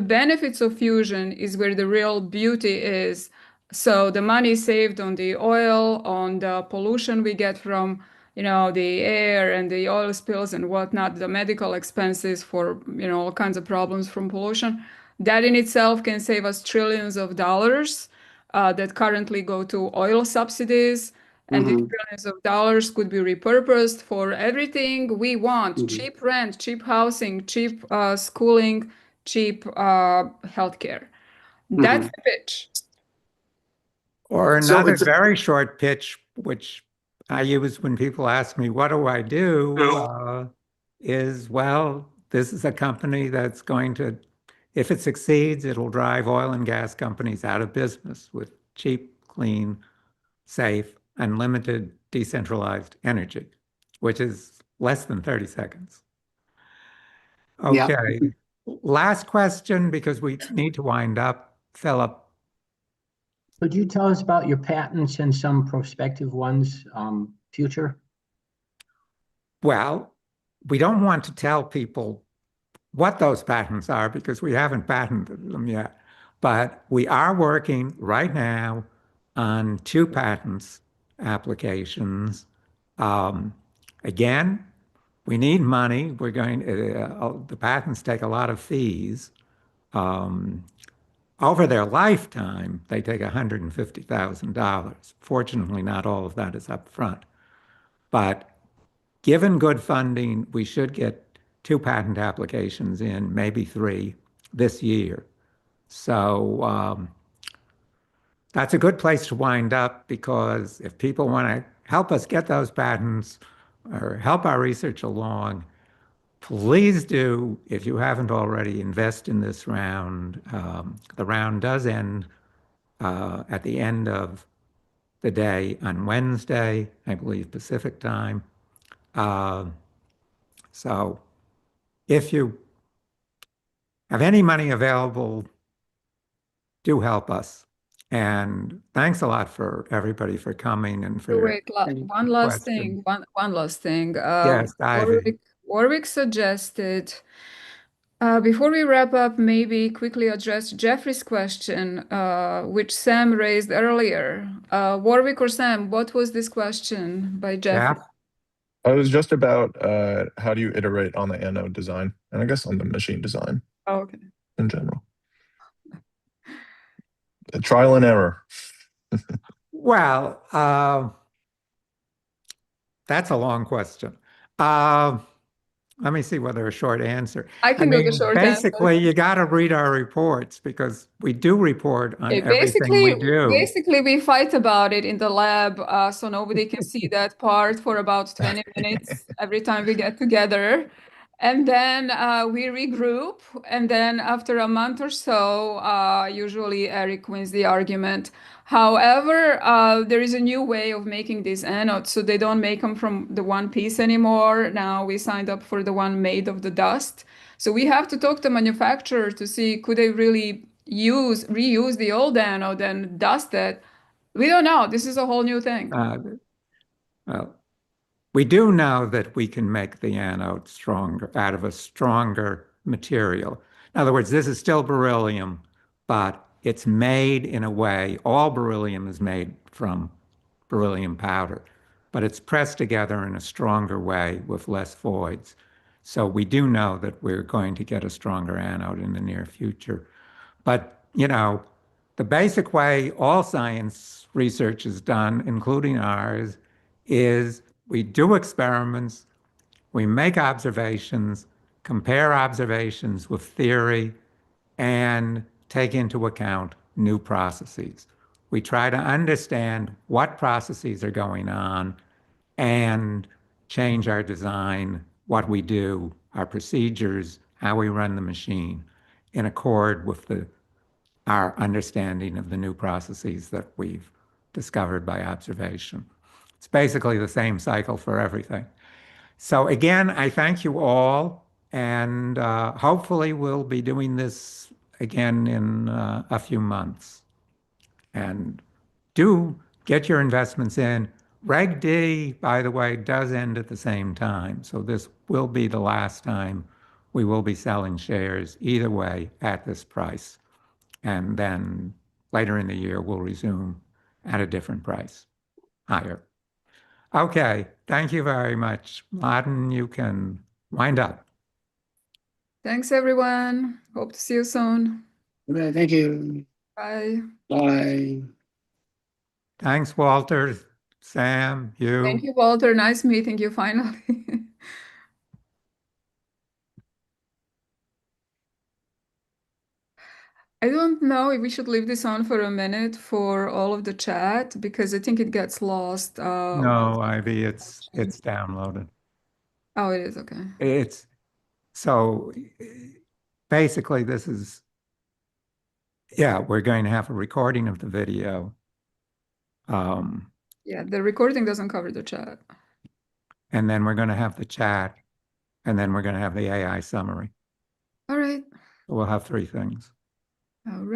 [SPEAKER 2] benefits of fusion is where the real beauty is. So the money saved on the oil, on the pollution we get from, the air and the oil spills and whatnot, the medical expenses for, all kinds of problems from pollution. That in itself can save us trillions of dollars that currently go to oil subsidies. And these trillions of dollars could be repurposed for everything we want: cheap rent, cheap housing, cheap schooling, cheap healthcare. That's the pitch.
[SPEAKER 1] Or
[SPEAKER 3] So
[SPEAKER 1] another
[SPEAKER 3] it's
[SPEAKER 1] very short pitch, which I use when people ask me, what do I do? Is, well, this is a company that's going to, if it succeeds, it'll drive oil and gas companies out of business with cheap, clean, safe, unlimited, decentralized energy, which is less than 30 seconds.
[SPEAKER 10] Yeah.
[SPEAKER 1] Okay. Last question, because we need to wind up. Philip,
[SPEAKER 12] Could you tell us about your patents and some prospective ones, future?
[SPEAKER 1] well, we don't want to tell people what those patents are because we haven't patented them yet. But we are working right now on 2 patents applications. Again, we need money. We're going, the patents take a lot of fees. Over their lifetime, they take $150,000. Fortunately, not all of that is up front. But given good funding, we should get 2 patent applications in, maybe 3 this year. So that's a good place to wind up because if people want to help us get those patents or help our research along, please do, if you haven't already, invest in this round. The round does end at the end of the day on Wednesday, I believe Pacific time. So if you have any money available, do help us. And thanks a lot for everybody for coming and for your
[SPEAKER 2] Wait, one last
[SPEAKER 1] questions.
[SPEAKER 2] thing. One last thing.
[SPEAKER 1] Yes, Ivy.
[SPEAKER 2] Warwick suggested, before we wrap up, maybe quickly address Jeffrey's question, which Sam raised earlier. Warwick or Sam, what was this question by Jeffrey?
[SPEAKER 1] Jeff?
[SPEAKER 4] It was just about how do you iterate on the anode design, and I guess on the machine design
[SPEAKER 2] Okay.
[SPEAKER 4] in general. Trial and error.
[SPEAKER 1] Well, that's a long question. Let me see whether a short answer.
[SPEAKER 2] I can do the
[SPEAKER 1] mean,
[SPEAKER 2] short
[SPEAKER 1] basically,
[SPEAKER 2] answer.
[SPEAKER 1] you got to read our reports because we do report on
[SPEAKER 2] Okay,
[SPEAKER 1] everything we do.
[SPEAKER 2] basically, we fight about it in the lab, so nobody can see that part for about 20 minutes every time we get together. And then we regroup. And then after a month or so, usually Eric wins the argument. However, there is a new way of making these anodes, so they don't make them from the one piece anymore. Now we signed up for the one made of the dust. So we have to talk to manufacturer to see could they really reuse the old anode and dust it. We don't know. This is a whole new thing.
[SPEAKER 1] Well, we do know that we can make the anode stronger out of a stronger material. In other words, this is still beryllium, but it's made in a way, all beryllium is made from beryllium powder, but it's pressed together in a stronger way with less voids. So we do know that we're going to get a stronger anode in the near future. But, the basic way all science research is done, including ours, is we do experiments, we make observations, compare observations with theory, and take into account new processes. We try to understand what processes are going on and change our design, what we do, our procedures, how we run the machine in accord with our understanding of the new processes that we've discovered by observation. It's basically the same cycle for everything. So again, I thank you all, and hopefully we'll be doing this again in a few months. And do get your investments in. Reg D, by the way, does end at the same time. So this will be the last time we will be selling shares either way at this price. And then later in the year, we'll resume at a different price, higher. Okay, thank you very much. Martin, you can wind up.
[SPEAKER 2] Thanks, everyone. Hope to see you soon.
[SPEAKER 10] Okay, thank you.
[SPEAKER 2] Bye.
[SPEAKER 10] Bye.
[SPEAKER 1] Thanks, Walter, Sam, you.
[SPEAKER 2] Thank you, Walter. Nice meeting you finally. I don't know if we should leave this on for a minute for all of the chat because I think it gets lost.
[SPEAKER 1] No, Ivy, it's downloaded.
[SPEAKER 2] Oh, it is, okay.
[SPEAKER 1] It's so basically this is, yeah, we're going to have a recording of the video.
[SPEAKER 2] Yeah, the recording doesn't cover the chat.
[SPEAKER 1] And then we're going to have the chat, and then we're going to have the AI summary.
[SPEAKER 2] All right.
[SPEAKER 1] We'll have three things.
[SPEAKER 2] All right.